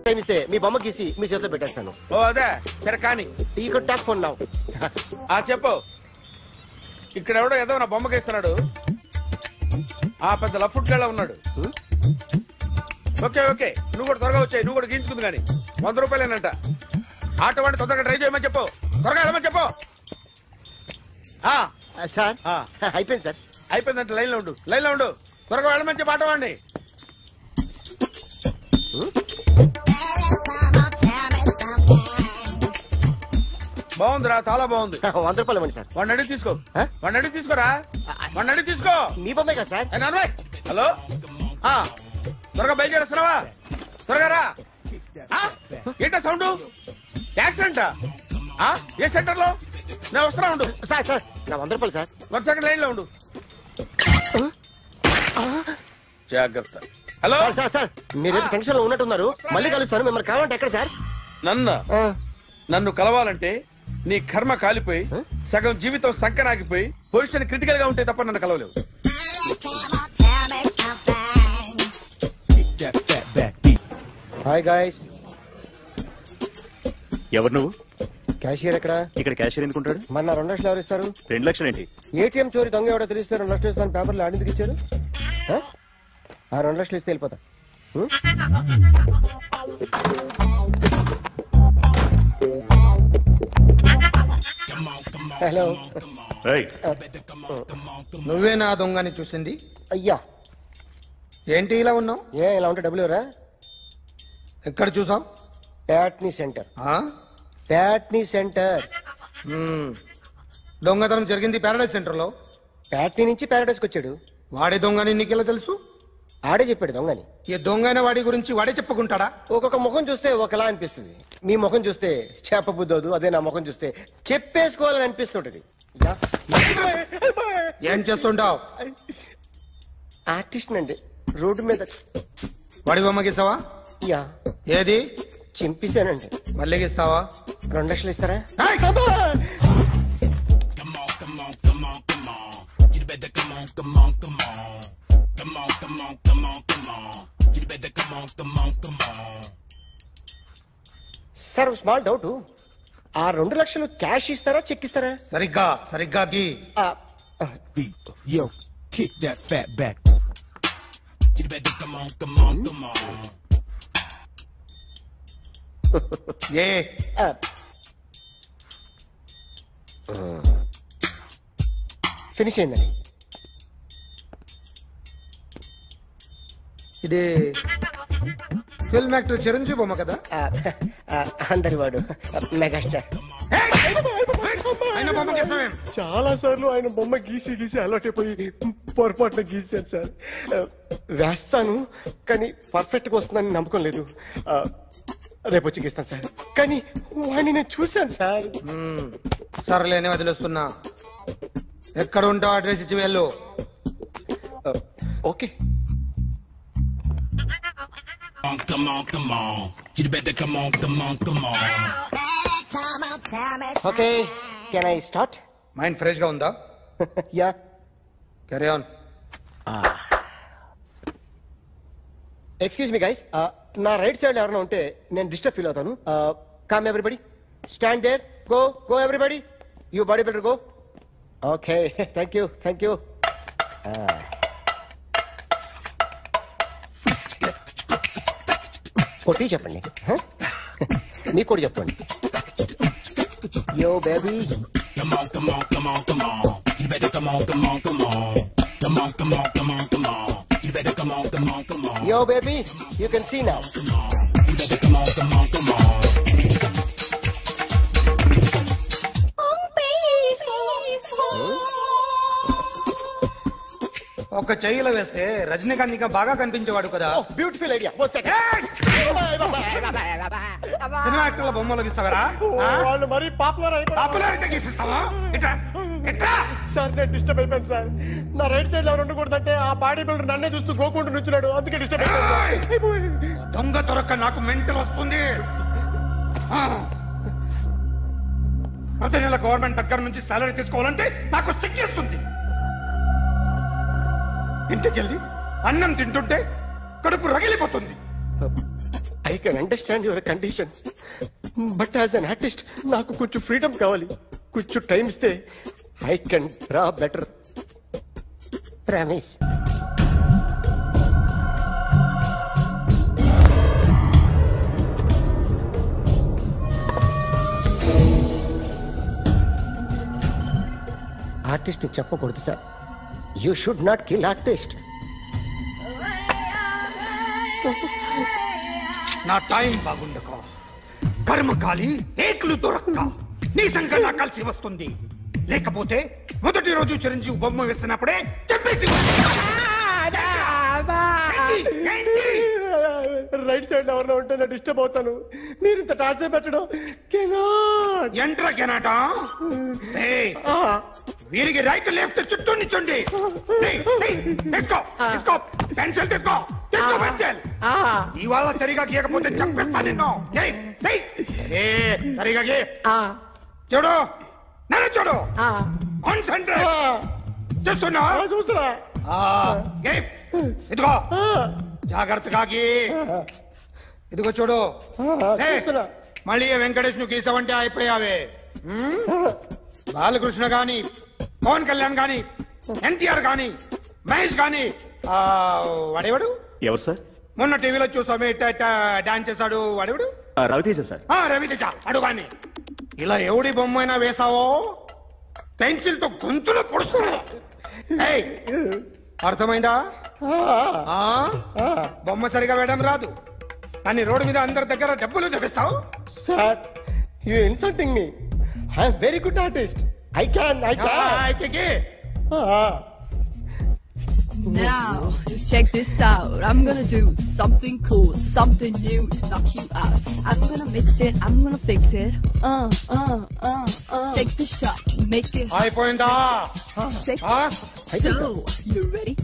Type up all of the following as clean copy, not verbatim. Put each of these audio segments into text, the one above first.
Time ఇస్తే మీ బొమ్మ గీసి మీ చేతిలో పెట్టేస్తాను. ఓ అదే సరే కానీ ఈ టాక్ ఫోన్ నావు. చెప్పు. ఇక్కడ ఎవడో ఏదో నా బొమ్మకి ఇస్తున్నాడు. పెద్ద లఫుట్లా ఉన్నాడు. ఓకే ఓకే నువ్వు కూడా త్వరగా వచ్చాయి. నువ్వు కూడా గీంచుకుంది కానీ 100 రూపాయలేనంట. ఆటో వాడిని తొందరగా ట్రై చేయమని చెప్పు. త్వరగా వెళ్ళమని చెప్పు. సార్ అయిపోయింది సార్. అయిపోయిందంటే లైన్లో ఉండు. త్వరగా వెళ్ళమని చెప్పు ఆటో వాడిని. బాగుందిరా చాలా బాగుంది. 100 రూపాయలు ఇవ్వండి సార్. వాడిని అడిగి తీసుకో. వాడిని అడిగి తీసుకో. మీ బొమ్మే కదా సార్. హలో త్వరగా బయలుదేరేస్తున్నావా? త్వరగా రా. ఏంటా సౌండ్? యాక్సిడెంటా? ఏ సెంటర్ లో? నేను వస్తున్నా ఉండు. సార్ సార్ నా 100 రూపాయలు సార్. 1 సెకండ్ లైన్ లో ఉండు. జాగ్రత్త. హలో సార్ సార్ మీరు టెన్షన్ లో ఉన్నట్టున్నారు. మళ్ళీ కలుస్తాను. మిమ్మల్ని కావాలంటే ఎక్కడ సార్? నన్ను కలవాలంటే నీ కర్మ కాలిపోయి సగం జీవితం సంకరాగిపోయి పొజిషన్ క్రిటికల్ గా ఉంటే తప్ప నన్ను కలవలేవు. Hi guys. ఎవరు నువ్వు? క్యాషియర్ ఎక్కడ? ఇక్కడ క్యాషియర్ ఎందుకుంటాడు? మన 2 లక్షలు ఎవరు ఇస్తారు? 2 లక్షలు ఏంటి? ఏటీఎం చోరీ దొంగ ఎవడో తెలిస్తే 2 లక్షలు ఇస్తాను పేపర్లు ఆడిందుకు ఇచ్చారు. 2 లక్షలు ఇస్తే వెళ్ళిపోతా. హలో నువ్వే నా దొంగని చూసింది? అయ్యా ఏంటి ఇలా ఉన్నావు? ఇలా ఉంటే డబ్బులు ఎవరా? ఎక్కడ చూసావు? ప్యాట్నీ సెంటర్. దొంగతనం జరిగింది ప్యారడైజ్ సెంటర్ లో. ప్యాట్నీ నుంచి ప్యారడైజ్కి వచ్చాడు. వాడే దొంగని నీకెలా తెలుసు? ఆడే చెప్పాడు దొంగని. ఈ దొంగైన వాడి గురించి వాడే చెప్పుకుంటాడా? ఒక్కొక్క ముఖం చూస్తే ఒకలా అనిపిస్తుంది. మీ ముఖం చూస్తే చెప్పబుద్దోదు. అదే నా ముఖం చూస్తే చెప్పేసుకోవాలని అనిపిస్తుంటది. ఏం చేస్తుంటావు? ఆర్టిస్ట్ అండి. రోడ్డు మీద వాడి బొమ్మ గీసావా? ఏది? చింపేశానండి. మళ్ళీ గీస్తావా? 2 లక్షలు ఇస్తారా? సార్ ఒక స్మాల్ డౌట్. 2 లక్షలు క్యాష్ ఇస్తారా చెక్ ఇస్తారా? సరిగ్గా గీ. Yo, kick that fat back. You better come on. Finish అయిందండి. ఇది ఫిల్మ్ యాక్టర్ చిరంజీవి బొమ్మ కదా? అందరి వాడు మెగాస్టార్. చాలా సార్లు ఆయన బొమ్మ గీసి అలవాటైపోయి పొరపాటున గీసాను సార్. వేస్తాను కానీ పర్ఫెక్ట్ గా వస్తుందని నమ్మకం లేదు. రేపు వచ్చి గీస్తాను సార్. కానీ వాడిని నేను చూశాను సార్. సర్లేనే వదిలేస్తున్నా. ఎక్కడ ఉంటావు అడ్రస్ ఇచ్చి వెళ్ళు. Okay. Come on. You better come on. Okay can I start? Mind fresh గా ఉందా? Yeah carry on. Excuse me guys, నా రైట్ సైడ్ ఎవరైనా ఉంటే నేను డిస్టర్బ్ ఫీల్ అవుతాను. Come everybody, stand there, go everybody, you body builder go. Okay thank you. కొట్టి చెప్పండి. మీకు కూడా చెప్పండి. Yo baby. Come on. You better come on. Come on. You better come on. Yo baby, you can see now. You better come on. ఒక చెయ్యిలో వేస్తే రజనీకాంత్ ఇంకా బాగా కనిపించేవాడు కదా. Beautiful idea. సినిమా యాక్టర్ల బొమ్మలు గీస్తావరా? వాళ్ళు మరి పాపులారిటీ గీసిస్తావా? సార్ నేను డిస్టర్బ్ అయిపోయాను సార్. నా రైట్ సైడ్ ఎవరు ఉండకూడదంటే ఆ బాడీ బిల్డర్ నన్నే చూస్తూ గోకుంటూ నుంచున్నాడు. అందుకే డిస్టర్బ్ అయిపోయాను. దొంగ దొరక్క నాకు మెంటల్ వస్తుంది. ప్రతి నెల గవర్నమెంట్ దగ్గర నుంచి సాలరీ తీసుకోవాలంటే నాకు సిగ్గేస్తుంది. ఇంటికెళ్ళి అన్నం తింటుంటే కడుపు రగిలిపోతుంది. I can understand your conditions, but as an artist నాకు కొంచెం ఫ్రీడమ్ కావాలి. కొంచెం టైం ఇస్తే I can draw better. Promise. Artist చెప్పకూడదు sir. You should not kill artist. నా టైం బాగుండక కర్మకాలి ఏకులు దొరక్క నీ సంకల్లా కలిసి వస్తుంది. లేకపోతే మొదటి రోజు చిరంజీవి బొమ్మ వేసినప్పుడే చెప్పేసి రైట్ సైడ్ ఎవరిలో ఉంటే నేను డిస్టర్బ్ అవుతాను. మీరు ఇంత టార్చర్ పెట్టడం ఎంట్రా కెనాట. వీరికి రైట్ లెఫ్ట్ చుట్టూ నిచ్చండి. పెన్సిల్ తీసుకో, తీసుకో పెన్సిల్. ఇవాళ సరిగా గీయకపోతే చంపేస్తా నిన్ను. సరిగా గీ. చూడు, నన్ను చూడు. కాన్సంట్రేట్ చేస్తున్నా. చూస్తున్నా. ఇదిగో జాగ్రత్తగా గీ. ఇదిగో చూడు. మళ్ళీ వెంకటేష్ ను గీసావంటే అయిపోయావే. బాలకృష్ణ గాని, పవన్ కళ్యాణ్ గాని, ఎన్టీఆర్ గాని, మహేష్ గాని, వాడేవాడు ఎవరు సార్? మొన్న టీవీలో చూసామే డాన్స్ చేశాడు వాడేవాడు? రవితేజ సార్. రవితేజ అడు గాని. ఇలా ఎవడి బొమ్మ అయినా వేసావో పెన్సిల్ తో గొంతులో పొడుస్తున్నా. అర్థమైందా? బొమ్మ సరిగా వేయడం రాదు కానీ రోడ్డు మీద అందరి దగ్గర డబ్బులు తెప్పిస్తావు. Sir, you insulting me. I am very good artist. I can. Now, just check this out. I'm gonna do something cool, something new to knock you out. I'm gonna mix it, I'm gonna fix it. Take the shot, make it. అయిపోయిందా? Shake it. So, you ready?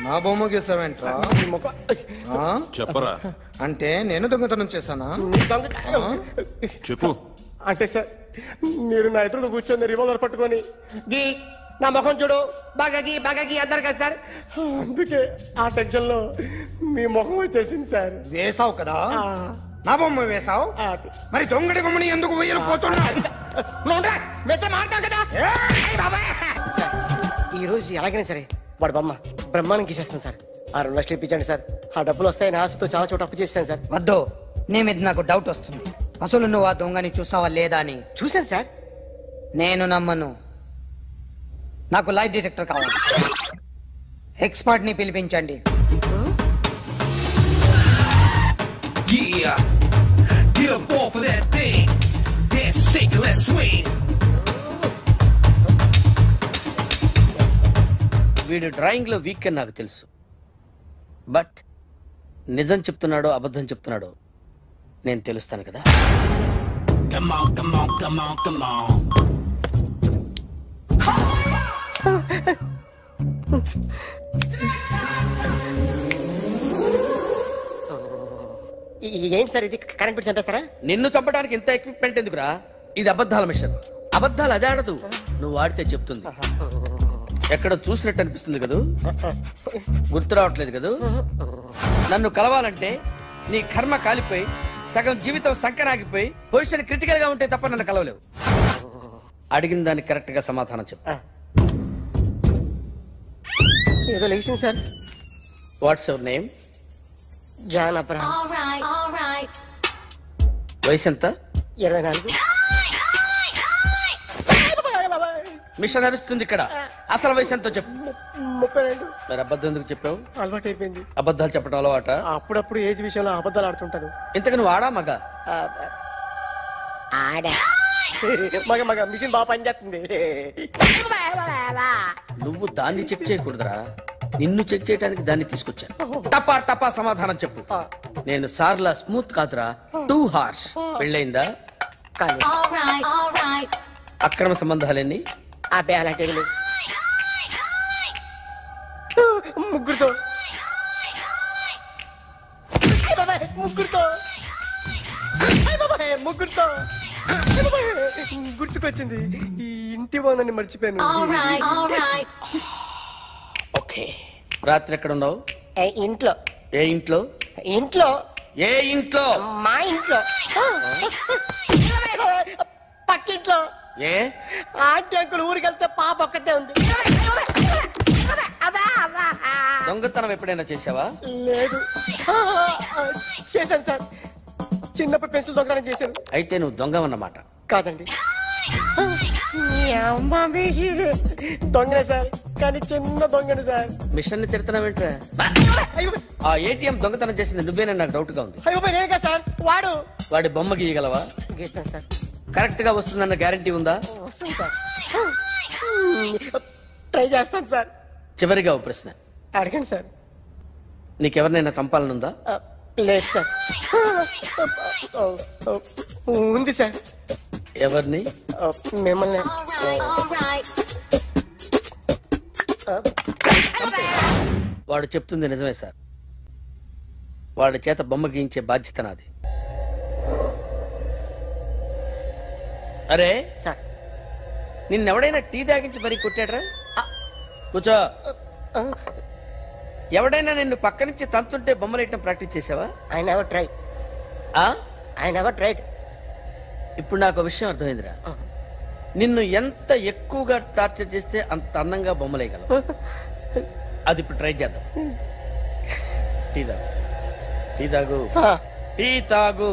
నా బొమ్మ గీసావేంట్రా? చెప్పరా. అంటే నేను దొంగతనం చేశానా? చెప్పు. అంటే సార్, మీరు నా ఎదురుగా కూర్చొని రివాల్వర్ పట్టుకొని గీ, నా ముఖం చూడు, బాగా గీ అన్నారు కదా సార్. అందుకే ఆ టెన్షన్ లో మీ ముఖం వచ్చేసింది సార్. వేసావు కదా, నా బొమ్మ వేసావు. మరి దొంగడి బొమ్మని ఎందుకు వేయలేకపోతున్నా? ఈ రోజు ఎలాగైనా సరే వాడు బొమ్మ బ్రహ్మాండం గీసేస్తాను సార్. 6 లక్షలు ఇప్పించండి సార్. ఆ డబ్బులు వస్తాయని ఆశతో చాలా చోట అప్పు చేస్తాను సార్. వద్దు, నీ మీద నాకు డౌట్ వస్తుంది. అసలు నువ్వు ఆ దొంగని చూసావా లేదా అని. చూశాను సార్. నేను నమ్మను. నాకు లైట్ డిటెక్టర్ కావాలి. ఎక్స్పర్ట్ ని పిలిపించండి. Yeah, get up off of that thing. Dance and shake and let's swing. వీడు డ్రాయింగ్ లో వీక్ అని నాకు తెలుసు. బట్ నిజం చెప్తున్నాడో అబద్ధం చెప్తున్నాడో నేను తెలుస్తాను కదా. Come on, come on, come on, come on. ఏంటి సార్ ఇది? కరెంట్ బిల్ చంపేస్తారా? నిన్ను చంపడానికి ఇంత ఎక్విప్మెంట్ ఎందుకురా? ఇది అబద్ధాల మిషన్. అబద్ధాలు అదే ఆడదు, నువ్వు ఆడితే చెప్తుంది. ఎక్కడ చూసినట్టు అనిపిస్తుంది కదూ, గుర్తు రావట్లేదు కదూ. నన్ను కలవాలంటే నీ కర్మ కాలిపోయి సగం జీవితం సంకరాగిపోయి పొజిషన్ క్రిటికల్ గా ఉంటే తప్ప నన్ను కలవలేవు. అడిగిన దానికి కరెక్ట్ గా సమాధానం చెప్పు. ఏదో లేచింది sir. What's your name? John Abraham. వయసు ఎంత? 24. మిషన్ నడుస్తుంది ఇక్కడ. అసలు వయసు ఎంతో చెప్పు. 32. మరి అబద్ధం ఎందుకు చెప్పావు? అలవాటు అయిపోయింది. అబద్ధాలు చెప్పడం అలవాట? అప్పుడప్పుడు ఏజ్ విషయంలో అబద్ధాలు ఆడుతుంటాను. ఇంతకు నువ్వు ఆడా మగ? మగ మిషన్ బాగా పనిచేస్తుంది. నువ్వు దాన్ని చెక్ చేయకూడదురా, నిన్ను చెక్ చేయడానికి దాన్ని తీసుకొచ్చాను. టపా టపా సమాధానం చెప్పు. నేను సార్లా స్మూత్ కాదురా, టూ హార్ష్. పెళ్ళయిందా? అక్రమ సంబంధాలన్నీ? అబ్బే అలాంటి ముగ్గురుతో ముగ్గురుతో గుర్తుకొచ్చింది, ఈ ఇంటి ఓనర్ని మర్చిపోయాను. ఓకే, రాత్రి ఎక్కడ ఉన్నావు? ఇంట్లో. ఏ ఇంట్లో? ఇంట్లో. ఏ ఇంట్లో? మా ఇంట్లో. పక్కింట్లో. ఏ ఆంటీ అంకుల్ ఊరికి వెళ్తే పాప ఒక్కతే ఉంది. దొంగతనం ఎప్పుడైనా చేసావా? లేదు. చేశాను సార్, చిన్నప్పుడు పెన్సిల్ దొంగతనం చేశాను. అయితే నువ్వు దొంగవన్నమాట. కాదండి, దొంగనే సార్, కానీ చిన్న దొంగని సార్. మిషన్ ని తిడుతున్నావేంట్రా? ఆ ఏటీఎం దొంగతనం చేసింది నువ్వేనని నాకు డౌట్ గా ఉంది. అయ్యో నేనే సార్. వాడి బొమ్మ గీయగలవా? గీస్తాను సార్. కరెక్ట్ గా వస్తుందన్న గ్యారంటీ ఉందా? వస్తుంది సార్, ట్రై చేస్తాను సార్. చివరిగా ఓ ప్రశ్న అడగండి సార్. నీకెవరినైనా చంపాలనుందా? లేదు సార్. ఉంది సార్. ఎవరిని? మిమ్మల్ని. వాడు చెప్తుంది నిజమే సార్. వాడి చేత బొమ్మ గీయించే బాధ్యత నాది. అరే సార్, నిన్నెవడైనా టీ తాగించి మరీ కొట్టాడ్రా? కూర్చో. ఎవడైనా నిన్ను పక్క నుంచి తంతుంటే బొమ్మలేయటం ప్రాక్టీస్ చేసావా? I never tried. I never tried. ఇప్పుడు నాకు విషయం అర్థమైందిరా. నిన్ను ఎంత ఎక్కువగా టార్చర్ చేస్తే అంత అందంగా బొమ్మలేయగలవు. అది ఇప్పుడు ట్రై చేద్దాం. టీ తాగు, టీ తాగు, టీ తాగు.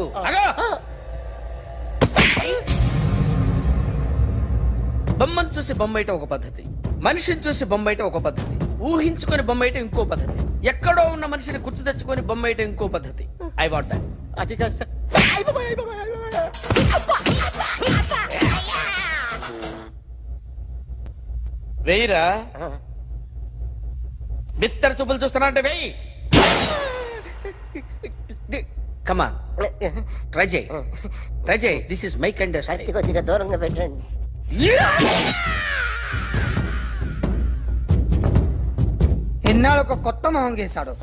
బొమ్మను చూసి బొమ్మయటం ఒక పద్ధతి, మనిషిని చూసి బొమ్మయటం ఒక పద్ధతి, ఊహించుకొని బొమ్మయటం ఇంకో పద్ధతి, ఎక్కడో ఉన్న మనిషిని గుర్తు తెచ్చుకొని బొమ్మయటం ఇంకో పద్ధతి. I want that. అది కాదు సార్. వెయ్యిరా. బిత్తర చూపులు చూస్తున్నా అంటే వెయ్యి. కమాన్, ట్రై చేయి, ట్రై చేయి. This is my kind of style. కొద్దిగా దూరంగా పెట్టండి. ఎన్నాళ్ళు ఒక కొత్త మొహం గీశాడు.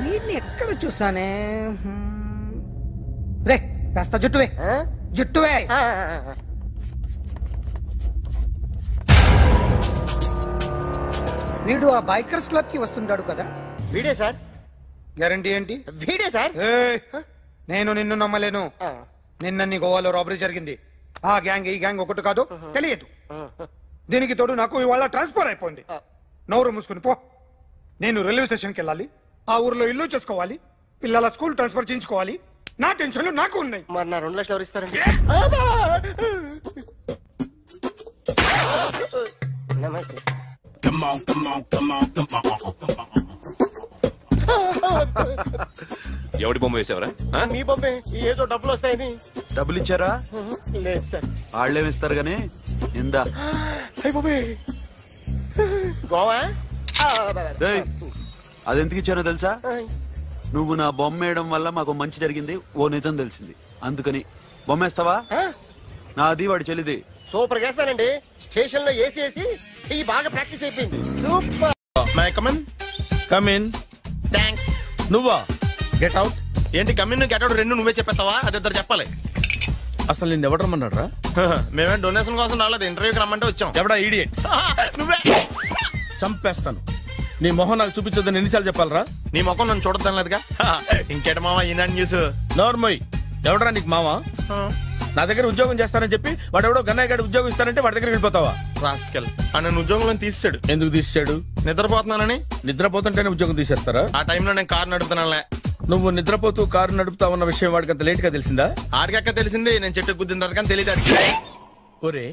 వీడిని ఎక్కడ చూసానే? రే కాస్త జుట్టువే, జుట్టువే. వీడు ఆ బైకర్స్ క్లబ్ కి వస్తుంటాడు కదా? వీడే సార్. గ్యారంటీ ఏంటి? వీడే సార్. నేను నిన్ను నమ్మలేను. నిన్న గోవాలో రాబరీ జరిగింది. ఆ గ్యాంగ్ ఈ గ్యాంగ్ ఒకటి కాదు, తెలియదు. దీనికి తోడు నాకు ఇవాళ ట్రాన్స్ఫర్ అయిపోయింది. నోరు మూసుకుని పో. నేను రైల్వే స్టేషన్కి వెళ్ళాలి, ఆ ఊర్లో ఇల్లు చేసుకోవాలి, పిల్లల స్కూల్ ట్రాన్స్ఫర్ చేయించుకోవాలి. నా టెన్షన్లు నాకు ఉన్నాయి. మరి నా 2 లక్షలు ఎవరు ఇస్తారండి? నమస్తే సార్. ఎవడి బొమ్మ వేసావరా? మీ బొమ్మే. ఏదో డబ్బులు వస్తాయని. డబ్బులు ఇచ్చారా? లేదు సార్. వాళ్ళేమి ఇస్తారు గానీ ఇందా. గోవా అదెందుకు ఇచ్చానో తెలుసా? నువ్వు నా బొమ్మ వేయడం వల్ల మాకు మంచి జరిగింది, ఓ నిజం తెలిసింది. అందుకని బొమ్మేస్తావా? నాది వాడి చెల్లిది. సూపర్ చేస్తానండి. స్టేషన్ లో ఏసీ వేసి చెయ్యి బాగా ప్రాక్టీస్ అయిపోయింది. సూపర్. థ్యాంక్స్. నువ్వా? Get out. ఏంటి కమిన్ గెట్ అవుట్ రెండు నువ్వే చెప్పేస్తావా? అది ఇద్దరు చెప్పాలి. అసలు నిన్ను ఎవడు రమ్మన్నాడు రా? మేమే డొనేషన్ కోసం రాలేదు, ఇంటర్వ్యూకి రమ్మంటే వచ్చాం. ఎవడా ఈడియట్? నువ్వే. చంపేస్తాను. నీ మొహం నాకు చూపించొద్దని ఎన్నిసార్లు చెప్పాలరా? నీ మొహం నన్ను చూడద్దనలేదుగా. ఇంకేట మావా ఈనాడు న్యూస్. నోర్మోయ్. ఎవడరా నీకు మావా? నా దగ్గర ఉద్యోగం చేస్తానని చెప్పి వాడు ఎవడో గన్నయ్య గారి ఉద్యోగం ఇస్తానంటే వాడి దగ్గర వెళ్ళిపోతావా? రాస్కెల్. నన్ను ఉద్యోగంలో తీసాడు. ఎందుకు తీసాడు? నిద్రపోతున్నానని. నిద్రపోతుంటేనే ఉద్యోగం తీసేస్తారా? ఆ టైంలో నేను కారు నడుపుతున్నానులే. నువ్వు నిద్రపోతూ కారు నడుపుతావన్న విషయం వాడికి అంత లేట్ గా తెలిసిందా? ఆడికక్క తెలిసింది, నేను చెట్టు గుద్దిన తర్వాత కానీ తెలియదు. ఒరే,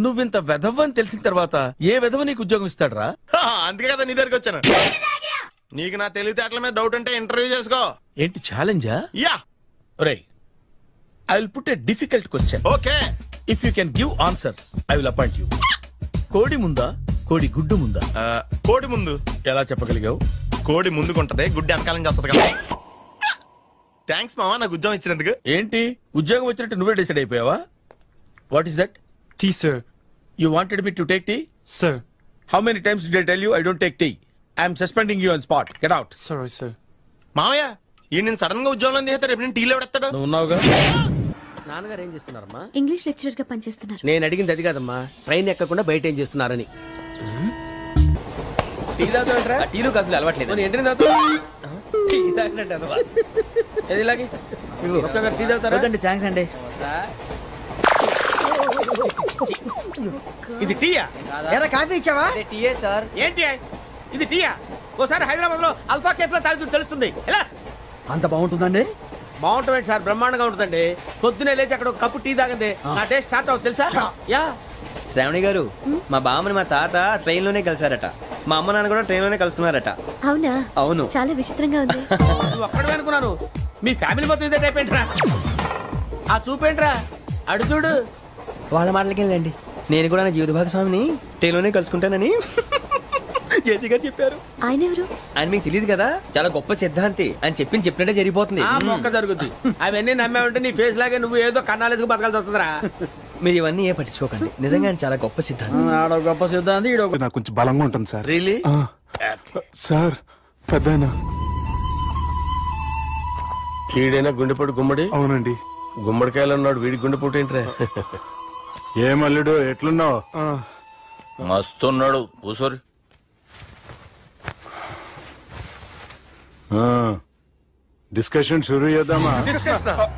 నువ్వింత వెధవని తెలిసిన తర్వాత ఏ వెధవ నీకు ఉద్యోగం ఇస్తాడరా? అందుకే కదా నీ దగ్గరికి వచ్చాను. నీకు నా తెలివితేటల మీద డౌట్ అంటే ఇంటర్వ్యూ చేసుకో. ఏంటి ఛాలెంజా? యా. ఒరే, I will put a difficult question. Okay. If you can give answer, I will appoint you. కోడి ముందా, కోడి గుడ్డు ముందా? కోడి ముందు. ఎలా చెప్పగలిగావు? కోడి ముందుకుంటది, గుడ్డి వెనకాలం చేస్తుంది కదా. థ్యాంక్స్ మామా నాకు ఉద్యోగం ఇచ్చినందుకు. ఏంటి ఉద్యోగం వచ్చినట్టు నువ్వే డిసైడ్ అయిపోయావా? What is that? Tea, sir. You wanted me to take tea? Sir. How many times did I tell you I don't take tea? I am suspending you on spot. Get out. Sorry, sir. మామయ్య ఈ నేను sudden గా ఉద్యోగంలో తీస్తాడు రేపు నేను టీలో పెడతాడు. నువ్వు ఉన్నావుగా. నాన్నగారు ఏం చేస్తున్నారమ్మా? ఇంగ్లీష్ లెక్చరర్ గా పనిచేస్తున్నారు. నేను అడిగింది అది కాదమ్మా, ట్రైన్ ఎక్కకుండా బయట ఏం చేస్తున్నారని. టీ తాగుతాంట్రా? టీలు కాఫీలు అలవాట్లేదు. ఏంటి తాగుతావు? టీ తాగినట్టు అదవా. ఏది ఇలాగే ఒక్కగారు టీ తాగుతారా? థ్యాంక్స్ అండి. ఇది టీయా? ఎరా కాఫీ ఇచ్చావా? టీయే సార్. ఏంటి ఇది టీయా? ఓసారి హైదరాబాద్ లో అల్ఫా కేఫ్ లో తాగుతూ తెలుస్తుంది. ఎలా అంత బాగుంటుందండి? బాగుంటుంది సార్, బ్రహ్మాండంగా ఉంటుందండి. పొద్దునే లేచి అక్కడ ఒక కప్పు టీ తాగండి నా డే స్టార్ట్ అవుతుంది తెలుసా? యా. శ్రావణి గారు, మా బామ్మని మా తాత ట్రైన్ లోనే కలిసారట. మా అమ్మ నాన్న కూడా ట్రైన్ లోనే కలుస్తున్నారట. అవునా? అవును. చాలా విచిత్రంగా ఉంది. నువ్వు ఒక్కడే అనుకున్నాను, మీ ఫ్యామిలీ మొత్తం ఇదే టైప్ ఏంట్రా? ఆ చూపేంట్రా అడు చూడు. వాళ్ళ మాటలకి వెళ్ళండి. నేను కూడా నా జీవిత భాగస్వామిని ట్రైన్ లోనే కలుసుకుంటానని జేసీ గారు చెప్పారు. ఆయన ఎవరు? ఆయన మీకు తెలియదు కదా, చాలా గొప్ప సిద్ధాంతి అని చెప్పినట్టే జరిగిపోతుంది. ఆ మొక్క జరుగుద్ది. అవన్నీ నమ్మావంటే నీ ఫేస్ లాగే నువ్వు ఏదో కన్నాలేసుకు బతకాల్సి వస్తుందిరా. మీరు ఇవన్నీ ఏ పట్టించుకోకండి, నిజంగా ఆయన చాలా గొప్ప సిద్ధాంతి. ఆడో గొప్ప సిద్ధాంతి, నాకు కొంచెం బలంగా ఉంటుంది సార్. రియలీ? సార్ పెద్దయినా ఈడైనా గుండెపోటు గుమ్మడి? అవునండి. గుమ్మడికాయలు ఉన్నాడు, వీడి గుండెపోటు ఏంట్రా? ఏమల్లుడు ఎట్లున్నావు? మస్తున్నాడు కూసోరి. డిస్కషన్ షురూ చేద్దామా?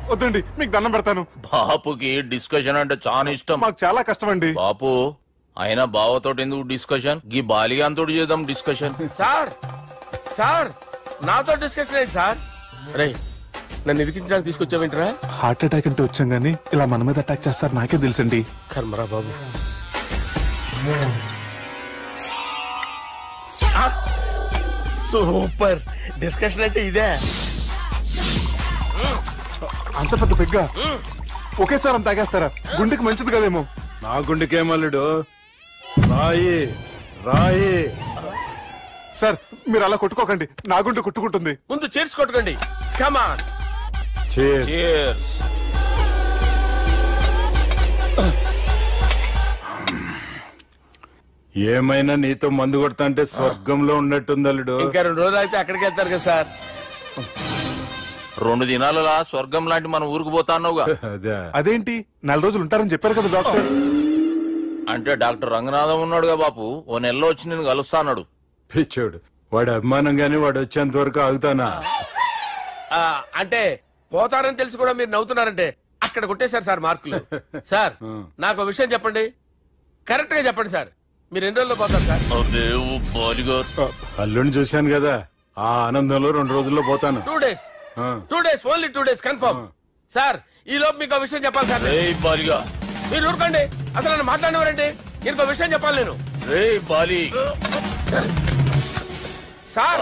వద్దండి, మీకు దండం పెడతాను. బాపుకి డిస్కషన్ అంటే చాలా ఇష్టం. మాకు చాలా కష్టం అండి. బాపు అయినా బావతోటి ఎందుకు డిస్కషన్? గీ బాలిగాంతో చేద్దాం డిస్కషన్. సార్ సార్ నాతో డిస్కషన్ ఏంటి సార్? రే నన్ను ఇరికించడానికి తీసుకొచ్చావేంట్రా? హార్ట్ అటాక్ అంటే వచ్చాం గానీ ఇలా మన మీద అటాక్ చేస్తారు నాకే తెలుసండి. కర్మరా బాబు. సూపర్ డిస్కషన్ అంటే ఇదే. అంత పెద్ద పెగ్గ ఒకేసారి అంత తాగేస్తారా? గుండెకి మంచిది కదేమో. నా గుండెకేమల్లుడు రాయి రాయి. సార్ మీరు అలా కొట్టుకోకండి, నా గుండె కొట్టుకుంటుంది. ముందు చేర్చి కొట్టుకోండి. కమాన్. ఏమైనా నీతో మందు కొడతా అంటే స్వర్గంలో ఉన్నట్టుంది అల్లుడు. ఇంకా 2 రోజులు అయితే అక్కడికి వెళ్తారు కదా సార్. 2 దినాలలా స్వర్గం లాంటి మన ఊరికి పోతా అన్నావుగా. అదేంటి 4 రోజులు ఉంటారని చెప్పారు కదా డాక్టర్. అంటే డాక్టర్ రంగనాథం ఉన్నాడుగా బాపు, ఓ నెలలో వచ్చి నేను కలుస్తా అన్నాడు. పిచ్చోడు, వాడు అభిమానం గాని వాడు వచ్చేంత వరకు ఆగుతానా? అంటే పోతారని తెలిసి కూడా మీరు నవ్వుతున్నారంటే అక్కడ కొట్టేశారు సార్ మార్కులు. సార్ నాకు ఒక విషయం చెప్పండి, కరెక్ట్ గా చెప్పండి సార్. మీరు ఎన్ని రోజుల్లో పోతారు సార్? అల్లుడిని చూశాను కదా, ఆ ఆనందంలో 2 రోజుల్లో పోతాను. 2 days. 2 days, only 2 days confirm. Sir ఈ లోపు మీకు విషయం చెప్పాలి సార్. మీరు ఊరుకోండి, అసలు నన్ను మాట్లాడినవారంటే ఇంకో విషయం చెప్పాలి నేను. సార్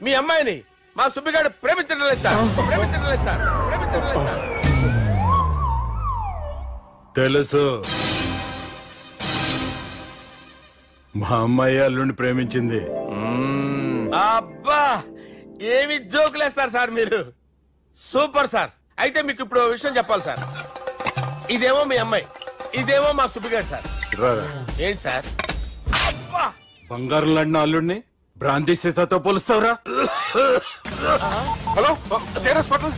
మీ అమ్మాయిని మా సుబ్బిగాడు ప్రేమించడం లేదు సార్. ప్రేమించడం లేదు సార్. ప్రేమించడం లేదు సార్. తెలుసు, మా అమ్మాయి అల్లుడిని ప్రేమించింది. అబ్బా ఏమి జోకులేస్తారు సార్ మీరు. Super sir. అయితే మీకు ఇప్పుడు విషయం చెప్పాలి సార్. ఇదేమో మీ అమ్మాయి, ఇదేమో మా సుబ్బిగాడు సార్. ఏంటి సార్? బంగారం లాంటి అల్లుడిని భ్రాంతి సీతతో పోలుస్తావురా? Hello hospital.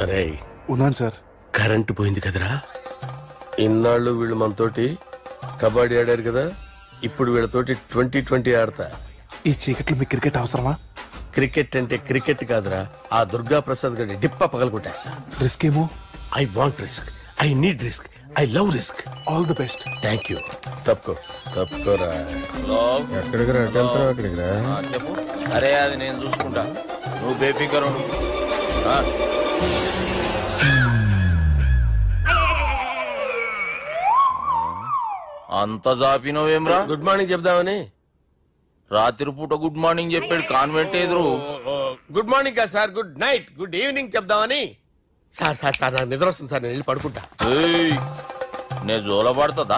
అరే ఉన్నాను సార్. కరెంటు పోయింది కదరా. ఇన్నాళ్ళు వీళ్ళు మనతోటి కబడ్డీ ఆడారు కదా, ఇప్పుడు వీళ్ళతోటి 2020 ఆడతా. ఈ చీకట్లో మీకు క్రికెట్ అవసరమా? క్రికెట్ అంటే క్రికెట్ కాదురా, ఆ దుర్గా ప్రసాద్ గారి డిప్ప పగలగొట్టేస్తా. రిస్క్ ఏమో. I want risk, I need risk, I love risk. All the best. Thank you. తప్పుకోరా. ఎక్కడికి రా? అక్కడికి రా. చెప్పు. అరే అది నేను చూసుకుంటా, నువ్వు బేఫికర్ ఉండు. అంత జాపినవేమ్రా? గుడ్ మార్నింగ్ చెప్దామని. రాత్రి పూట గుడ్ మార్నింగ్ చెప్పాడు కాన్వెంట్ ఎదురు. గుడ్ మార్నింగ్ కాదు sir, good night, good evening చెప్దామని. సార్ సార్ సార్ నాకు నిద్ర వస్తుంది సార్, నేను వెళ్ళి పడుకుంటా. నేను జోల పడుతుందా?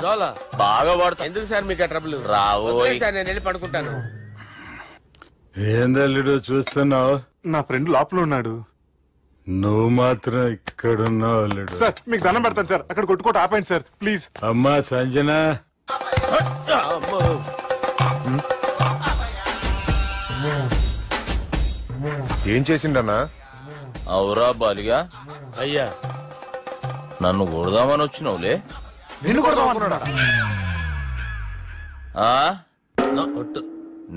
బాగా పడతా. ఎందుకు సార్ మీకు ఆ ట్రబుల్? రావు సార్, నేను వెళ్ళి పడుకుంటాను. ఏందల్లుడు చూస్తున్నావు? నా ఫ్రెండ్ లోపల ఉన్నాడు. నువ్వు మాత్రం ఇక్కడున్నావు అల్లుడు. సార్ మీకు దండం పెడతాను సార్, అక్కడ కొట్టుకోట ఆపండి సార్ ప్లీజ్. అమ్మా సంజన, ఏం చేసిండన్నా? అవురా బాలిగా, అయ్యా నన్ను కొడదామని వచ్చినావులే. నిన్ను కొడదామనుకున్నాడా?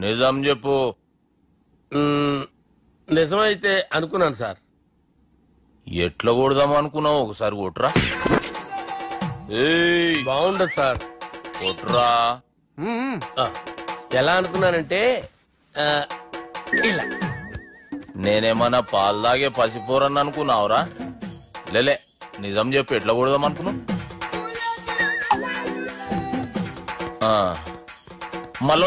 నిజం చెప్పు. నిజమైతే అనుకున్నాను సార్. ఎట్లా కొడదాం అనుకున్నావు? ఒకసారి కొట్రా. బాగుండదు సార్. కొట్రా. ఎలా అనుకున్నానంటే ఇలా. నేనేమన్నా పాలు తాగే పసిపోరని అనుకున్నావురా? లేలే, నిజం చెప్పు, ఎట్లా కొడదాం అనుకున్నావు? మళ్ళీ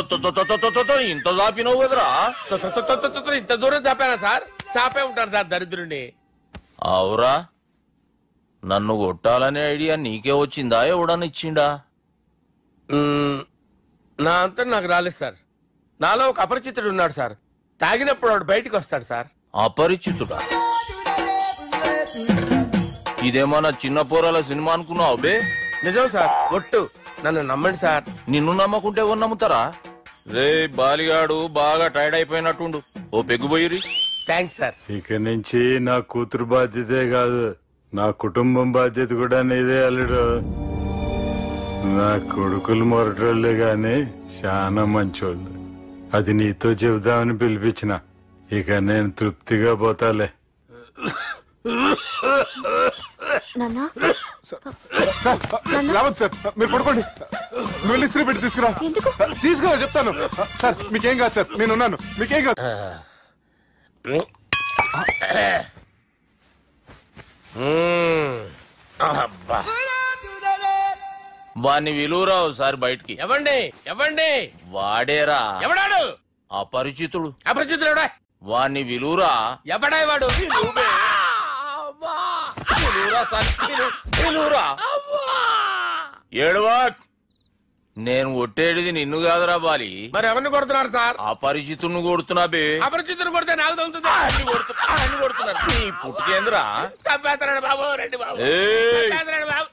ఇంత చాపినావు కదరా? ఇంత దూరం చాపానా సార్? చాపే ఉంటాను సార్ దరిద్రుడిని. అవురా, నన్ను కొట్టాలనే ఐడియా నీకే వచ్చిందా? ఎవడన్నా ఇచ్చిండా? నా అంతా నాకు రాలేదు సార్. నాలో ఒక అపరిచితుడు ఉన్నాడు సార్. తాగినప్పుడు వాడు బయటికి వస్తాడు సార్. అపరిచితుడా? ఇదేమన్నా చిన్న పోరాల సినిమా అనుకున్నావు బే? నిజం సార్, ఒట్టు, నన్ను నమ్మండి సార్. నిన్ను నమ్మకుంటే ఎవరు నమ్ముతారా? రే బాలిగాడు బాగా టైర్డ్ అయిపోయినట్టుండు, ఓ పెగ్గుపోయిరి. Thanks sir. ఇక నుంచి నా కూతురు బాధ్యతే కాదు, నా కుటుంబం బాధ్యత కూడా నీదే అల్లుడు. నా కొడుకులు మొరటోళ్ళే గాని చాలా మంచోళ్ళు. అది నీతో చెబుదామని పిలిపించిన. ఇక నేను తృప్తిగా పోతాలే. రావద్దు సార్, మీరు పడుకోండి. నువ్వు ఇస్త్రీ పెట్టి తీసుకురా. తీసుకురా చెప్తాను. సార్ మీకేం కాదు సార్, నేనున్నాను, మీకేం కాదు. వాణ్ణి విలువరా ఒకసారి బయటికి. ఎవండి ఎవండి? వాడేరా. ఎవడాడు? అపరిచితుడు. అపరిచితుడు ఎవడా? వాణ్ణి విలువరా. ఎవడా వాడు? ఏడవా. నేను కొట్టేడిది నిన్ను కాదురా బాలి. మరి ఎవరిని కొడుతున్నారు సార్? అపరిచితుడిని కొడుతున్నా బే. అపరిచితుడు కొడితే నాకు తగులుతుంది. అన్ని కొడుతున్నారు. నీ పుట్టుకేంద్రా? చంపేస్తున్నాడు బాబు, రండి బాబు. బాబు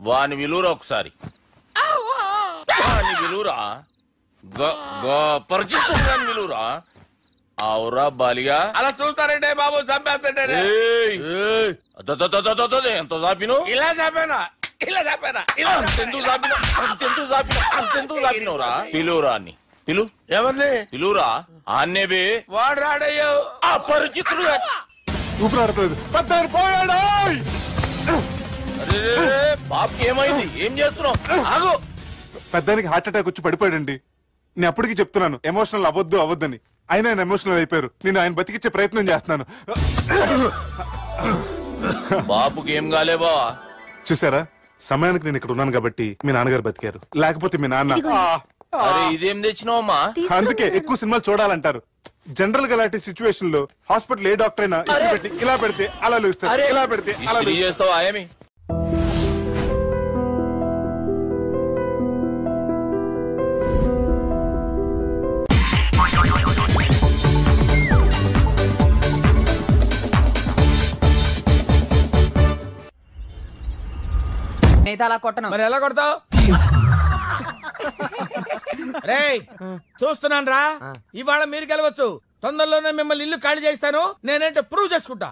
వాని విలువరా ఒకసారి. వాని విలువరా. పరిచితుడు విలువరా. అవురా బాలిగా. అలా చూస్తారంటే బాబు, చంపేస్తాడే. ఎంత చాపిను? ఇలా చాపానా? ఇలా చాపానా? అంతెందుకు చాపినవురా? పిలువురా అన్ని. పిలు. ఎవరిని పిలువురా? అన్నే బే. వాడు రాడయ్యో. అపరిచితుడు. ఊపిరాడట్లేదు. పోయాడు. బాబుకి ఏమైంది? ఏం చేస్తున్నావు? ఆగు. పెద్దానికి హార్ట్ అటాక్ వచ్చి పడిపోయాడండి. నేను అప్పటికి చెప్తున్నాను ఎమోషనల్ అవ్వద్దని. ఆయన ఎమోషనల్ అయిపోయారు. నేను ఆయన బతికిచ్చే ప్రయత్నం చేస్తున్నాను. బాబుకి ఏం కాలే బావా? చూసారా, సమయానికి నేను ఇక్కడ ఉన్నాను కాబట్టి మీ నాన్నగారు బతికారు. లేకపోతే మీ నాన్న. ఇదేం తెచ్చినావమ్మా? అందుకే ఎక్కువ సినిమాలు చూడాలంటారు. జనరల్ గా అలాంటి సిచ్యువేషన్ లో హాస్పిటల్ ఏ డాక్టర్ అయినా పెట్టి ఇలా పెడితే అలా లూస్తారు, ఇలా పెడితే అలా చేస్తావా? ఏమి అలా కొట్టను. మరి ఎలా కొడతావు? రేయ్ చూస్తున్నాను రా, ఇవాళ మీరు గెలవచ్చు. తొందరలోనే మిమ్మల్ని ఇల్లు ఖాళీ చేస్తాను. నేనేంటో ప్రూవ్ చేసుకుంటా.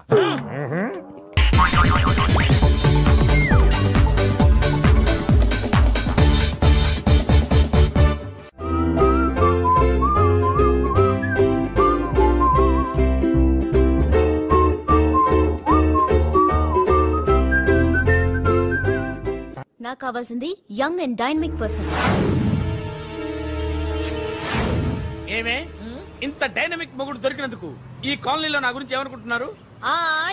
నాకు కావాల్సింది యంగ్ అండ్ డైనమిక్ పర్సన్. ఏమే ఇంత డైనమిక్ మొగుడు దొరికినందుకు ఈ కాలనీలో నా గురించి ఏమనుకుంటున్నారు?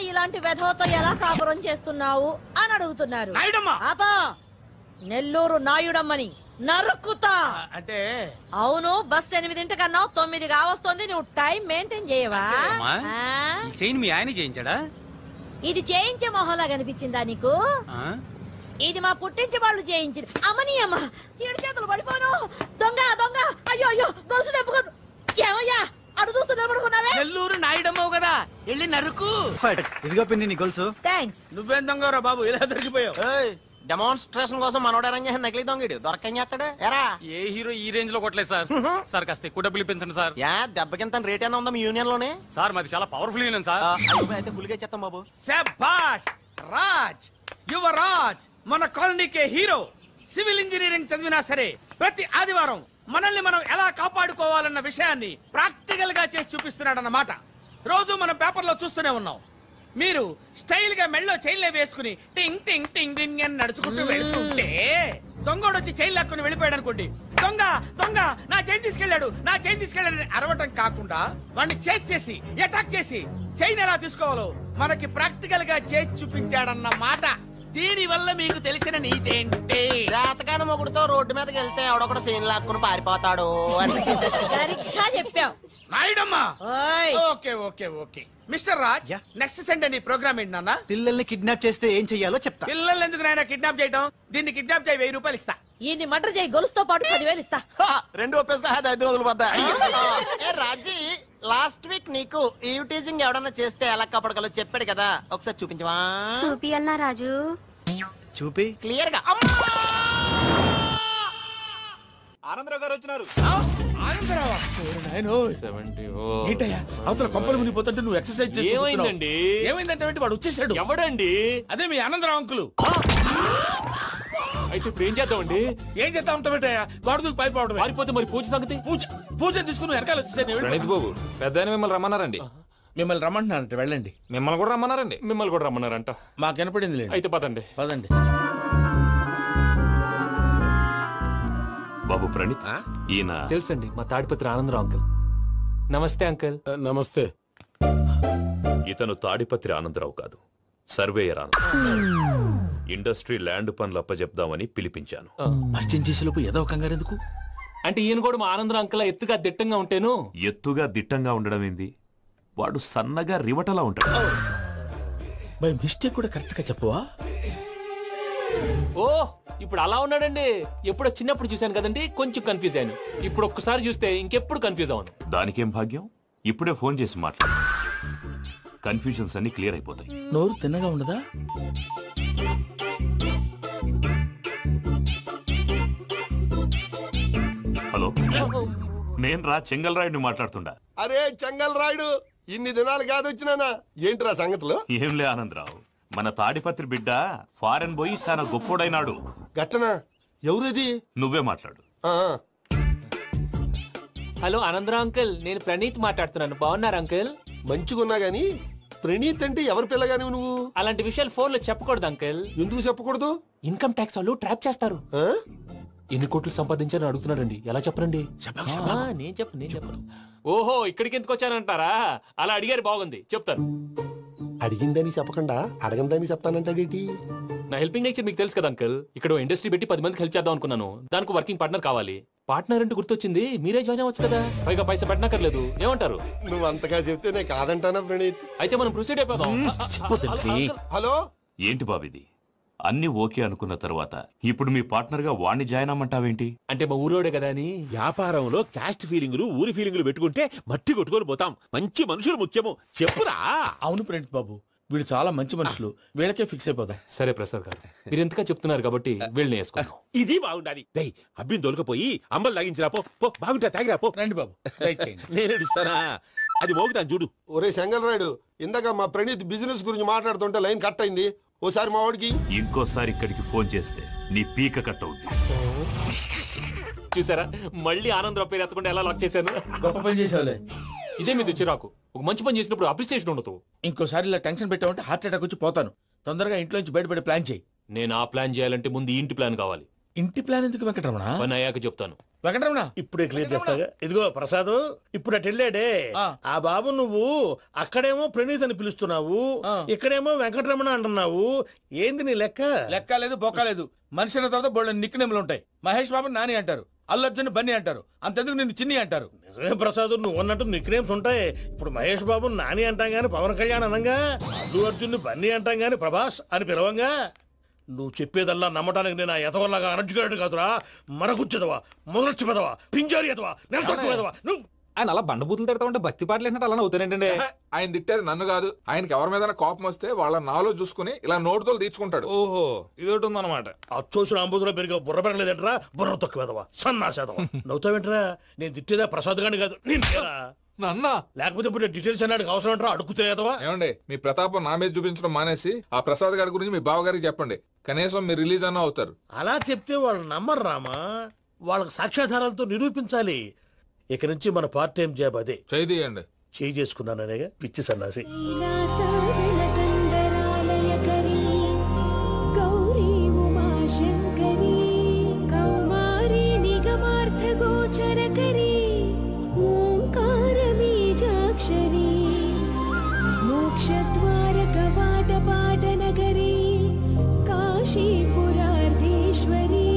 ఇలాంటి వెధవతో ఎలా కాపురం చేస్తున్నావు అని అడుగుతున్నారు. నెల్లూరు నాయుడమ్మని నరుక్కుతా. అంటే అవును, బస్ 8 కన్నా 9 కావస్తుంది. నువ్వు టైం మెయింటైన్ చేయవా? మీ ఆయన చేయించాడా? ఇది చేయించే మొహంలా కనిపించిందా నీకు? ఇది మా పుట్టింటి వాళ్ళు చేయించింది. అమ్మని అమ్మ, 7 చేతులు పడిపోను. దొంగ దొంగ, అయ్యో అయ్యో, గొలుసు తెప్పుకోదు. ఏమయ్యా అడు చూస్తూ చూస్తూ నిలబడుకున్నావే? నెల్లూరు నాయుడమ్మవు కదా, వెళ్ళి నరుకు. ఇదిగో పిన్ని నీ గొలుసు. థ్యాంక్స్. నువ్వేం దొంగరా బాబు, ఇలా దొరికిపోయావు? డెమాన్స్ట్రేషన్ కోసం మనోడు అరేంజ్ చేసిన నకిలీ దొంగడు దొరకని చేస్తాడు. ఎరా ఏ హీరో ఈ రేంజ్ లో కొట్టలేదు సార్. సార్ కాస్త ఎక్కువ డబ్బులు ఇప్పించండి సార్. యా దెబ్బకింత రేట్ అయినా ఉందా మీ యూనియన్ లోనే? సార్ మాది చాలా పవర్ఫుల్ యూనియన్ సార్. అయితే గులిగా చేస్తాం బాబు. శభాష్ రాజ్, యువరాజ్, మన కాలనీకే హీరో. సివిల్ ఇంజనీరింగ్ చదివినా సరే ప్రతి ఆదివారం మనల్ని మనం ఎలా కాపాడుకోవాలన్న విషయాన్ని ప్రాక్టికల్ గా చేసి చూపిస్తున్నాడన్నమాట. రోజు మనం పేపర్లో చూస్తూనే ఉన్నాం. మీరు స్టైల్ గా మెళ్ళో చైన్లే వేసుకుని టింగ్ టింగ్ టింగ్ టింగ్ అని నడుచుకుంటూ వెళ్తుంటే దొంగోడు వచ్చి చైన్ లాక్కుని వెళ్ళిపోయాడు అనుకోండి. దొంగ దొంగ నా చైన్ తీసుకెళ్లాడు, నా చైన్ తీసుకెళ్లాడని అరవటం కాకుండా వాడిని చేజ్ చేసి అటాక్ చేసి చైన్ ఎలా తీసుకోవాలో మనకి ప్రాక్టికల్ గా చేసి చూపించాడన్న మాట. దీని వల్ల మీకు తెలిసిన నీతేంటి? జాతకాన మొగుడుతో రోడ్డు మీదకి వెళ్తే ఎవడొకడు చైన్ లాక్కుని పారిపోతాడు అని. సరిగ్గా చెప్పావు నాయుడమ్మా. Okay okay okay mister Raj, next Sunday నీ ప్రోగ్రామ్ ఏంటి నాన్న? పిల్లల్ని కిడ్నాప్ చేస్తే ఏం చెయ్యాలో చెప్తా. పిల్లల్ని ఎందుకు నాయన కిడ్నాప్ చేయటం? దీన్ని కిడ్నాప్ చేయి, 1000 రూపాయలు ఇస్తా. ఈయన్ని మర్డర్ చేయి, గొలుసుతో పాటు 10,000 ఇస్తా. రెండు ఒప్పేస్తా, 5 రోజులు పోతా. రాజీ, లాస్ట్ వీక్ నీకు ఈ టీజింగ్ ఎవడన్నా చేస్తే ఎలా కాపాడగలో చెప్పాడు కదా, ఒకసారి చూపించవా? చూపియల్నా రాజు? చూపి క్లియర్ గా. ఆనందరావు గారు వచ్చినారు. ఏంటయ్యా అవతల కొంపలు మునిగిపోతుంటే నువ్వు ఎక్సర్సైజ్ చేస్తున్నావు? ఏమైందండి? ఏమైందంటే వాడు వచ్చేసాడు. ఎవడండి? అదే మీ ఆనందరావు అంకులు. అయితే ఇప్పుడు ఏం చేద్దామండి? ఏం చేస్తా ఉంటావేటయ్యా, వాడు దూకి పైపోవడం. పారిపోతే మరి పూజ సంగతి? పూజ తీసుకుని వెనకాల వచ్చేసాను. ప్రణీత్ బాబు, పెద్ద మిమ్మల్ని రమ్మన్నారండి. మిమ్మల్ని రమ్మంటున్నారంట, వెళ్ళండి. మిమ్మల్ని కూడా రమ్మన్నారండి. మిమ్మల్ని కూడా రమ్మన్నారంట. మాకు వినపడింది. అయితే పదండి. పదండి. బాబు ప్రణీత్, ఈయన తెలుసండి, మా తాడిపత్రి ఆనందరావు అంకుల్. నమస్తే అంకుల్. నమస్తే. ఇతను తాడిపత్రి ఆనందరావు కాదు, సర్వేయర్ ఆనందరావు. ఇండస్ట్రీ ల్యాండ్ పనులు అప్పచెప్దామని పిలిపించాను. పరిచయం చేసేలోపు ఏదో కంగారు ఎందుకు? అంటే ఈయన కూడా మా ఆనందరావు అంకుల్ ఎత్తుగా దిట్టంగా ఉంటాను. ఎత్తుగా దిట్టంగా ఉండడం ఏంది, వాడు సన్నగా రివటలా ఉంటాడు. బై మిస్టేక్ కూడా కరెక్ట్ గా చెప్పవా? ఓ ఇప్పుడు అలా ఉన్నాడండి. ఎప్పుడో చిన్నప్పుడు చూశాను కదండి, కొంచెం కన్ఫ్యూజ్ అయ్యాను. ఇప్పుడు ఒక్కసారి చూస్తే ఇంకెప్పుడు కన్ఫ్యూజ్ అవ్వను. దానికేం భాగ్యం, ఇప్పుడే ఫోన్ చేసి మాట్లాడు. కన్ఫ్యూజన్స్ అన్ని క్లియర్ అయిపోతాయి. నోరు తిన్నగా ఉండదా? హలో, నేను రా చెంగల్ రాయుడిని మాట్లాడుతుండా. అరే చెంగల్ రాయుడు, ఇన్ని దినాలు కాదు వచ్చినానా? ఏంట్రా సంగతులు? ఏంలే ఆనందరావు, మన తాడిపత్రి బిడ్డ ఫారెన్ పోయి చాలా గొప్పోడైనాడు. గట్టనా? ఎవరిది? నువ్వే మాట్లాడు. హలో ఆనందరావు అంకుల్, నేను ప్రణీత్ మాట్లాడుతున్నాను. బాగున్నారు అంకుల్? మంచిగున్నా గాని ప్రణీత్ అంటే ఎవరి పిల్లగాని నువ్వు? అలాంటి విషయాలు ఫోన్ లో చెప్పకూడదు అంకుల్. ఎందుకు చెప్పకూడదు? ఇన్కమ్ ట్యాక్స్ వాళ్ళు ట్రాప్ చేస్తారు. ఎన్ని కోట్లు సంపాదించారని అడుగుతున్నాడండి, ఎలా చెప్పరండి? నేను చెప్పను. ఓహో, ఇక్కడికి ఎందుకు వచ్చానంటారా? అలా అడిగారు, బాగుంది, చెప్తాను. అడిగిందని చెప్పకుండా అడగందని చెప్తానంటాడేటి? నా హెల్పింగ్ నేచర్ మీకు తెలుసు కదా అంకుల్. ఇక్కడ ఇండస్ట్రీ పెట్టి 10 మందికి హెల్ప్ చేద్దాం అనుకున్నాను. దానికి వర్కింగ్ పార్ట్నర్ కావాలి. పార్ట్నర్ అంటే గుర్తొచ్చింది, మీరే జాయిన్ అవ్వచ్చు కదా, పైగా పైసా పెట్టనక్కర్లేదు. ఏమంటారు? నువ్వు అంతగా చెప్తే నేను కాదంటానా ప్రణీత్? అయితే మనం ప్రొసీడ్ అయిపోదాం. హలో, ఏంటి బాబిది? అన్ని ఓకే అనుకున్న తర్వాత ఇప్పుడు మీ పార్ట్నర్ గా వాణ్ణి జాయిన్ అమ్మంటావేంటి? అంటే మా ఊరోడే కదా అని. వ్యాపారంలో క్యాస్ట్ ఫీలింగులు, ఊరి ఫీలింగులు పెట్టుకుంటే మట్టి కొట్టుకొని పోతాం. మంచి మనుషులు ముఖ్యము, చెప్పురా. అవును ప్రణీత్ బాబు, వీళ్ళు చాలా మంచి మనుషులు, వీళ్ళకే ఫిక్స్ అయిపోదాం. సరే ప్రసాద్ గారు, మీరు ఎంతగా చెప్తున్నారు కాబట్టి వీళ్ళని వేసుకుందాం. ఇది బాగుండాలి. డై అబ్బిని దొలకపోయి అమ్మలు లాగించిరా పో. బాగుంటా తాగిరా పో. రండి బాబు, నేను ఇస్తానా? అది మోగుతాను చూడు. ఒరే చెంగల్ రాయుడు, ఇందాక మా ప్రణీత్ బిజినెస్ గురించి మాట్లాడుతుంటే లైన్ కట్ అయింది. ఓసారి మా వాడికి ఇంకోసారి ఇక్కడికి ఫోన్ చేస్తే నీ పీక కట్ అవుద్ది. చూసారా, మళ్ళీ ఆనందరావు పేరు ఎత్తకుండా ఎలా లాక్ చేశాను. గొప్ప పని చేసావులే. ఇదే మీద చిరాకు. ఒక మంచి పని చేసినప్పుడు అప్రిసియేషన్ ఉండదు. ఇంకోసారి ఇలా టెన్షన్ పెట్టామంటే హార్ట్ అటాక్ వచ్చి పోతాను. తొందరగా ఇంట్లో నుంచి బయటపడే ప్లాన్ చేయి. నేను ఆ ప్లాన్ చేయాలంటే ముందు ఇంటి ప్లాన్ కావాలి. ఇంటి ప్లాన్ ఎందుకు వెంకటరమణ? పని అయ్యాక చెప్తాను. వెంకటరమణ ఇప్పుడే క్లియర్ చేస్తాగా. ఇదిగో ప్రసాద్, ఇప్పుడు అటు వెళ్ళాడే ఆ బాబు, నువ్వు అక్కడేమో ప్రణీత్ అని పిలుస్తున్నావు, ఇక్కడేమో వెంకటరమణ అంటున్నావు. ఏంది నీ లెక్క? లెక్క లేదు, బొక్క లేదు. మనిషి అన్న తర్వాత బోళ్ళ నిక్నెములు ఉంటాయి. మహేష్ బాబు నాని అంటారు, అల్లు అర్జున్ బన్నీ అంటారు, అంతెందుకు నిన్ను చిన్ని అంటారు. నిజమే ప్రసాద్, నువ్వు అన్నట్టు నిక్నేమ్స్ ఉంటాయి. ఇప్పుడు మహేష్ బాబు నాని అంటాం గాని పవన్ కళ్యాణ్ అనంగా, అల్లు అర్జున్ బన్నీ అంటాం గాని ప్రభాస్ అని పిలవంగా. నువ్వు చెప్పేదల్లా నమ్మటానికి నేను ఎతవల్లాగా అనర్జుకేటెడ్ కాదురా. మరగుచ్చదవా, మొదలచ్చి పెదవా, పింజారి ఎదవా, నెలసొక్కు పెదవా. ఆయన అలా బండబూతులు తిడతా ఉంటే భక్తి పాటలు ఏంటంటే అలా అవుతానేంటండి. ఆయన తిట్టేది నన్ను కాదు. ఆయనకి ఎవరి మీద కోపం వస్తే వాళ్ళ నాలో చూసుకుని ఇలా నోటుతో తీర్చుకుంటాడు. ఓహో ఇదొకటి ఉందన్నమాట. అచ్చోసిన అంబుధులో పెరిగే బుర్ర పెరగలేదంటరా, బుర్ర తొక్కువేదవా, సన్నాసేదవా. నవ్వుతావేంట్రా? నేను తిట్టేదా ప్రసాద్ గాని కాదు నన్న. లేకపోతే ఇప్పుడు డీటెయిల్స్ అన్నాడు అవసరం అంటారా? అడుగుతాయేదవా. ఏమండి మీ ప్రతాపం నా మీద చూపించడం మానేసి ఆ ప్రసాద్ గారి గురించి మీ బావగారికి చెప్పండి. కనీసం మీరు రిలీజ్ అన్న అవుతారు. అలా చెప్తే వాళ్ళు నమ్మరు రామా. వాళ్ళకి సాక్ష్యాధారాలతో నిరూపించాలి. ఇక నుంచి మన పార్ట్ టైం జాబ్ అదే. చేయండి. చేయి చేసుకున్నాననేగా పిచ్చి సన్నాసి. గౌరీ ఉమాశంకరీ కౌమారీ నిగమార్థగోచరకరీ ఓంకార బీజాక్షరీ మోక్షద్వార కవాట పాటనగరీ కాశీపురార్ధేశ్వరీ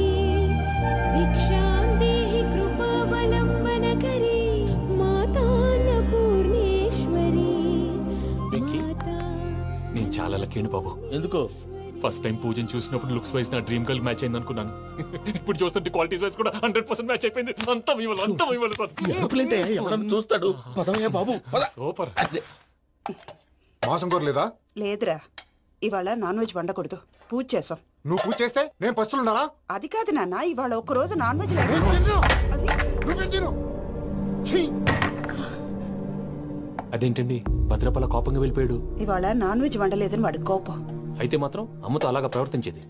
భిక్షాం దేహి కృపావలంబనకరీ మాతాన్నపూర్ణేశ్వరీ. నేను చాలా లక్కీని బాబు. ఎందుకో? ఫస్ట్ టైం పూజను చూసినప్పుడు లుక్స్ వైజ్ నా డ్రీమ్ గర్ల్ మ్యాచ్ అయింది అనుకున్నాను. ఇప్పుడు చూస్తుంటే క్వాలిటీస్ వైజ్ కూడా 100% మ్యాచ్ అయిపోయింది. అంతా ఇవ్వాలి సార్. ఎవడన్నా చూస్తాడు. పదవయ్యా బాబు. సూపర్. మాసం కోరలేదా? లేదురా, ఇవాళ నాన్ వెజ్ వండకూడదు. పూజ చేసాం. నువ్వు పూజ చేస్తే నేను పస్తులున్నారా? అది కాదు నాన్న, ఇవాళ ఒక్కరోజు నాన్ వెజ్ అదేంటండి భద్రపల కోపంగా వెళ్ళిపోయాడు? ఇవాళ నాన్ వెజ్ వండలేదని వాడి కోపం. అయితే మాత్రం అమ్మతో అలాగా ప్రవర్తించేది.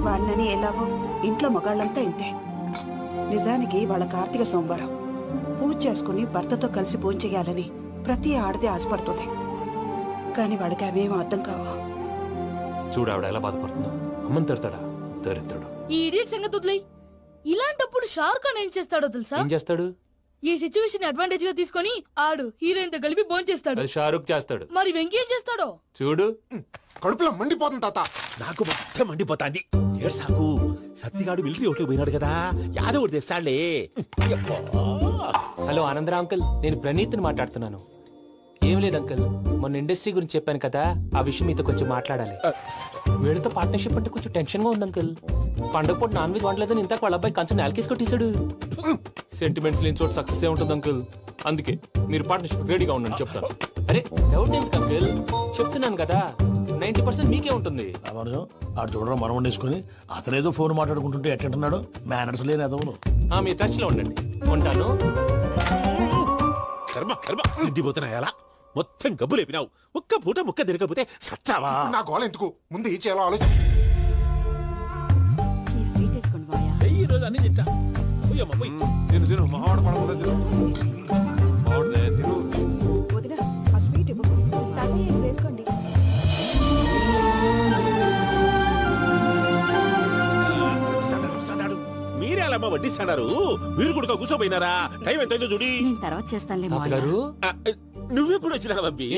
వాడినని ఎలాగో ఇంట్లో మగాళ్ళంతా ఇంతే. నిజానికి వాళ్ళ కార్తీక సోమవారం పూజ చేసుకుని భర్తతో కలిసి పూజ చేయాలని ప్రతి ఆడది ఆశపడుతుంది. కానీ వాడికి అవేం అర్థం కావా. చూడు ఆవిడ ఎలా బాధపడుతుందో. అమ్మని తిడతాడా దరిద్రుడు. ఈ ఇడియట్ సంగతి వదిలేయ్. ఇలాంటప్పుడు షారుఖ్ ఖాన్ ఏం చేస్తాడో తెలుసా? ఏం చేస్తాడు? ఈ సిచ్యువేషన్ అడ్వాంటేజ్ గా తీసుకొని ఆడు హీరోయిన్ తో కలిపి బోన్ చేస్తాడు. అది షారుఖ్ చేస్తాడు. మరి వెంకీ ఏం చేస్తాడో చూడు. కడుపులో మండిపోతుంది తాత. నాకు మొత్తం మండిపోతాంది. ఏడ్సాకు. సత్తిగాడు మిలిటరీ ఓట్లు పోయినాడు కదా, యాదవ్ తెస్తాడులే. హలో ఆనందరా అంకుల్, నేను ప్రణీత్ని మాట్లాడుతున్నాను. ఏం లేదు అంకుల్, మొన్న ఇండస్ట్రీ గురించి చెప్పాను కదా, ఆ విషయం మీతో కొంచెం మాట్లాడాలి. వీడితో పార్ట్నర్షిప్ అంటే కొంచెం టెన్షన్ గా ఉంది అంకుల్. పండగ పూట నాన్ వెజ్ వండలేదని ఇంతకు వాళ్ళ అబ్బాయి కంచెం నేలకేసి కొట్టేశాడు. సెంటిమెంట్స్ లేని చోట సక్సెస్ ఏ ఉంటుంది అంకుల్. అందుకే మీరు పార్ట్నర్షిప్ రెడీగా ఉండండి చెప్తాను. అరే డౌట్ ఎందుకు అంకుల్, చెప్తున్నాను కదా 90% మీకే ఉంటుంది. ఆడు చూడడం మనం వండేసుకుని అతనేదో ఫోన్ మాట్లాడుకుంటుంటే ఎట్టంటున్నాడు. మేనర్స్ లేని అదవును. మీరు టచ్ లో ఉండండి. ఉంటాను. కర్మ కర్మ తిండిపోతున్నాయా? మొత్తం గబ్బు లేపినావు. ఒక్క పూట ముక్క తిరగకపోతే సచ్చావా? నా గోల ఎందుకు, ముందు ఈ చేయాలో ఆలోచన. ఈ రోజు అన్ని తింటా. తిను తిను మావాడ పడకుండా తిను. మావాడలే తిను. వదినా ఆ స్వీట్ ఇవ్వు. వేసుకోండి. మీరే అలా వడ్డిస్తున్నారు. మీరు కూడా కూర్చోపోయినారా? టైం ఎంతైందో చూడి. నేను తర్వాత చేస్తానులే తాతగారు. నువ్వెప్పుడు వచ్చినా అబ్బి?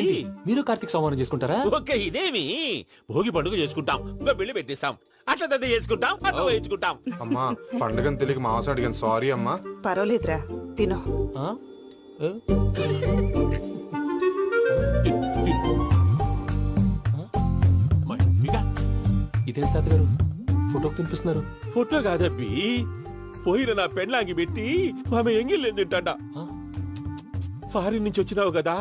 మీరు కార్తీక్ సంహారం చేసుకుంటారా? ఓకే, ఇదేమి భోగి పండుగ చేసుకుంటాం, ఇంకా పెళ్లి పెట్టిస్తాం, అట్లా దద్ద చేసుకుంటాం, అట్లా వేయించుకుంటాం. అమ్మా పండుగని తెలియక మాసం అడిగాను, సారీ అమ్మా. పర్వాలేదురా, తినో. ఇదే తాతగారు ఫోటోకి తినిపిస్తున్నారు. ఫోటో కాదబ్బి, పోయిన నా పెళ్ళాంగి పెట్టి ఆమె ఎంగిల్లేం తింటాడ. ఫారిన్ నుంచి వచ్చినావు కదా,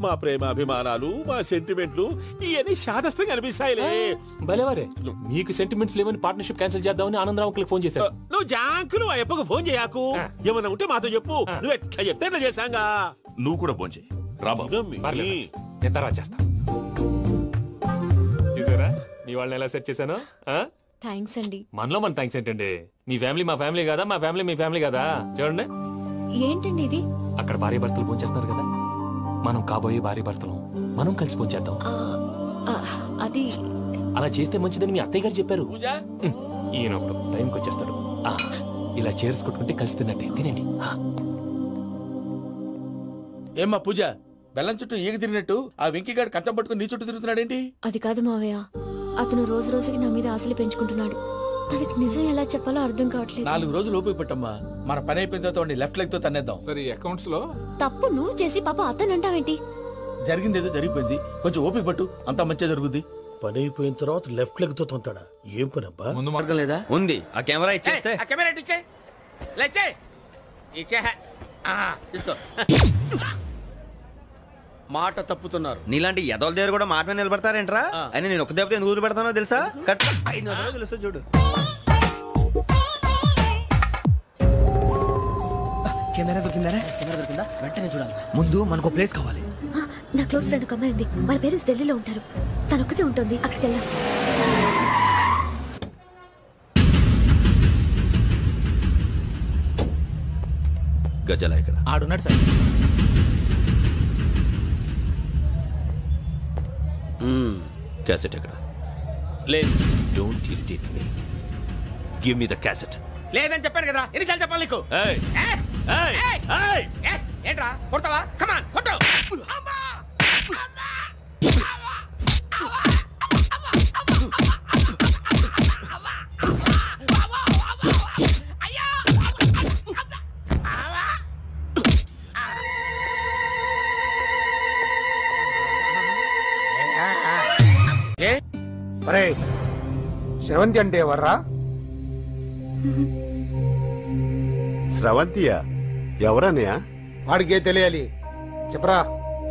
మా ప్రేమ అభిమానాలు, మా సెంటిమెంట్లు ఇవన్నీ శాదస్తంగా అనిపిస్తాయిలే. భలేవారే, మీకు సెంటిమెంట్స్ లేవని పార్ట్నర్షిప్ క్యాన్సిల్ చేద్దామని ఆనందరావు అంకుల్ ఫోన్ చేశారు. నువ్వు జాంకు నువ్వు ఎప్పకు ఫోన్ చేయకు. ఏమన్నా ఉంటే మాతో చెప్పు. నువ్వు ఎట్లా చెప్తే ఎట్లా చేశాంగా. నువ్వు కూడా ఫోన్ చేయి. నేను తర్వాత చేస్తా. చూసారా మీ వాళ్ళని ఎలా సెట్ చేశాను? థ్యాంక్స్ అండి. మనలో మన థ్యాంక్స్ ఏంటండి? మీ ఫ్యామిలీ మా ఫ్యామిలీ కదా, మా ఫ్యామిలీ మీ ఫ్యామిలీ కదా. చూడండి ఏంటండి ఇది? అక్కడ భార్య భర్తలు పోంచేస్తున్నారు కదా, మనం కాబోయే భార్య భర్తలు మనం కలిసి పోంచేద్దాం. అది అలా చేస్తే మంచిదని మీ అత్తయ్య గారు చెప్పారు. ఈయన ఒకడు టైంకి వచ్చేస్తాడు. ఇలా చేర్స్ కొట్టుకుంటే కలిసి తిన్నట్టే. తినండి. ఏమ్మా పూజ, బెల్లం చుట్టూ ఈగ తిరిగినట్టు ఆ వెంకీగాడు కంటం పట్టుకుని నీ చుట్టూ తిరుగుతున్నాడేంటి? అది కాదు మావయ్య, అతను రోజు రోజుకి నా మీద ఆశలు పెంచుకుంటున్నాడు. తనకి నిజం ఎలా చెప్పాలో అర్థం కావట్లేదు. 4 రోజులు ఓపిక పట్టమ్మా. మన పని అయిపోయిన తర్వాత లెఫ్ట్ లెగ్ తో తన్నేద్దాం. సరే అకౌంట్స్ లో తప్పు నువ్వు చేసి పాప అతను అంటావేంటి? జరిగింది ఏదో జరిగిపోయింది, కొంచెం ఓపిక పట్టు, అంతా మంచిగా జరుగుద్ది. పని అయిపోయిన తర్వాత లెఫ్ట్ లెగ్ తో తొంతాడా? ఏం పని అబ్బా? ముందు మార్గం లేదా? ఉంది. ఆ కెమెరా ఇచ్చేస్తే కెమెరా ఇచ్చే లేచే ఇచ్చే తీసుకో. మాట తప్పుతున్నారు. నీలాంటి ఎదల దగ్గర కూడా మాట మీద నిలబడతారేంట్రా? అయినా నేను ఒక దెబ్బతో ఎందుకు పెడతానో తెలుసా? కట్ 5 నిమిషాలు తెలుసు చూడు. కెమెరా దొరికిందా? వెంటనే చూడాలి. ముందు మనకు ప్లేస్ కావాలి. నా క్లోజ్ ఫ్రెండ్ ఒక అమ్మాయి ఉంది. వాళ్ళ పేరెంట్స్ ఢిల్లీలో ఉంటారు. తను ఒక్కతే ఉంటుంది. అక్కడికి వెళ్దాం. గజల ఇక్కడ ఆడున్నాడు సార్. క్యాసెట్ ఎక్కడ? లేదు. Don't irritate me. Give me the cassette. లేదని చెప్పాను కదా, ఎన్నిసార్లు చెప్పాలి నీకు? ఏంట్రా కొడతావా? కమాన్ కొట్టు. స్రవంతి అంటే ఎవర్రా? స్రవంతియా? ఎవరన్నయ్యా? వాడికే తెలియాలి. చెప్పరా,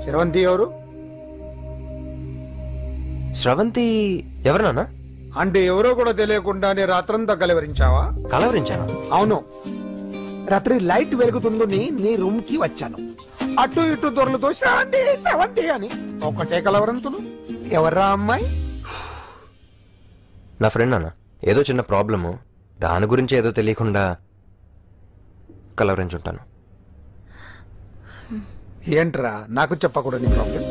స్రవంతి ఎవరు? స్రవంతి ఎవరు నాన్న? అంటే ఎవరో కూడా తెలియకుండానే రాత్రంతా కలవరించావా? కలవరించాను. అవును, రాత్రి లైట్ వెలుగుతుందని నీ రూమ్ కి వచ్చాను. అటు ఇటు దొరలతో స్రవంతి స్రవంతి అని ఒకటే కలవరంతులు. ఎవర్రా అమ్మాయి? నా ఫ్రెండ్ నాన్న. ఏదో చిన్న ప్రాబ్లము, దాని గురించి ఏదో తెలియకుండా కలవరించుంటాను. ఏంట్రా నాకు చెప్పకూడదు నీ ప్రాబ్లం?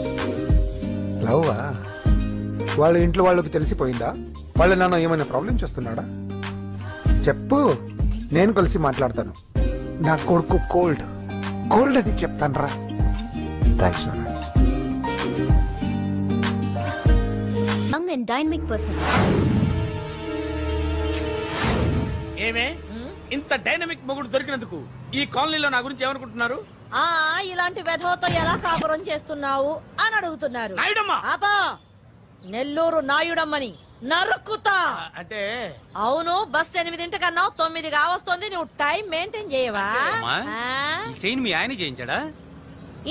లవ్వా? వాళ్ళ ఇంట్లో వాళ్ళకి తెలిసిపోయిందా? వాళ్ళ నాన్న ఏమైనా ప్రాబ్లం చేస్తున్నాడా? చెప్పు, నేను కలిసి మాట్లాడతాను. నా కొడుకు కోల్డ్ అది చెప్తాను రా. థ్యాంక్స్ నాన్న. Young and dynamic person. ఏమే ఇంత డైనమిక్ మొగుడు దొరికినందుకు ఈ కాలనీలో నా గురించి ఏమనుకుంటున్నారు? ఇలాంటి వెధవతో ఎలా కాపురం చేస్తున్నావు అని అడుగుతున్నారు. ఆపా, నెల్లూరు నాయుడమ్మని నరుక్కుతా. అంటే అవును, బస్ 8 కన్నావు, 9 కావస్తుంది. నువ్వు టైం మెయింటైన్ చేయవా? చైన్ మీ ఆయన చేయించాడా?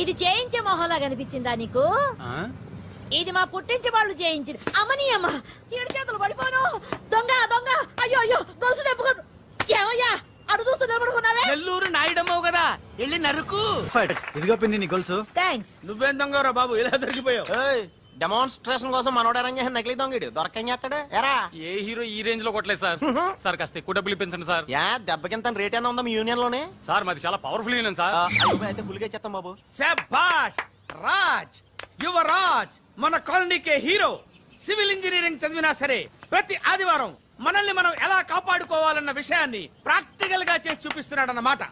ఇది చేయించే మొహంలా కనిపించిందా నీకు? ఇది మా పుట్టింటి వాళ్ళు చేయించింది. అమ్మని అమ్మ, 7 చేతులు పడిపోను. దొంగ దొంగ, అయ్యో అయ్యో, గొలుసు తెప్పుకోను. ఏమయ్యా అడు చూస్తూ నిలబడుకున్నావే? నెల్లూరు నాయుడమ్మవు కదా, వెళ్ళి నరుకు. ఇదిగో పిన్ని నీ గొలుసు. థ్యాంక్స్. నువ్వేం దొంగరా బాబు, ఇలా దొరికిపోయావు? డెమాన్స్ట్రేషన్ కోసం మనోడు అరేంజ్ చేసిన నకిలీ దొంగడు దొరకని చేస్తాడు. ఎరా ఏ హీరో ఈ రేంజ్ లో కొట్టలేదు సార్. సార్ కాస్త ఎక్కువ డబ్బులు ఇప్పించండి సార్. యా దెబ్బకింత రేట్ అయినా ఉందా మీ యూనియన్ లోనే? సార్ మాది చాలా పవర్ఫుల్ యూనియన్ సార్. అయితే గులిగా చేస్తాం బాబు. శభాష్ రాజ్, యువరాజ్, మన కాలనీకే హీరో. సివిల్ ఇంజనీరింగ్ చదివినా సరే ప్రతి ఆదివారం మనల్ని మనం ఎలా కాపాడుకోవాలన్న విషయాన్ని ప్రాక్టికల్ గా చేసి చూపిస్తున్నాడన్నమాట.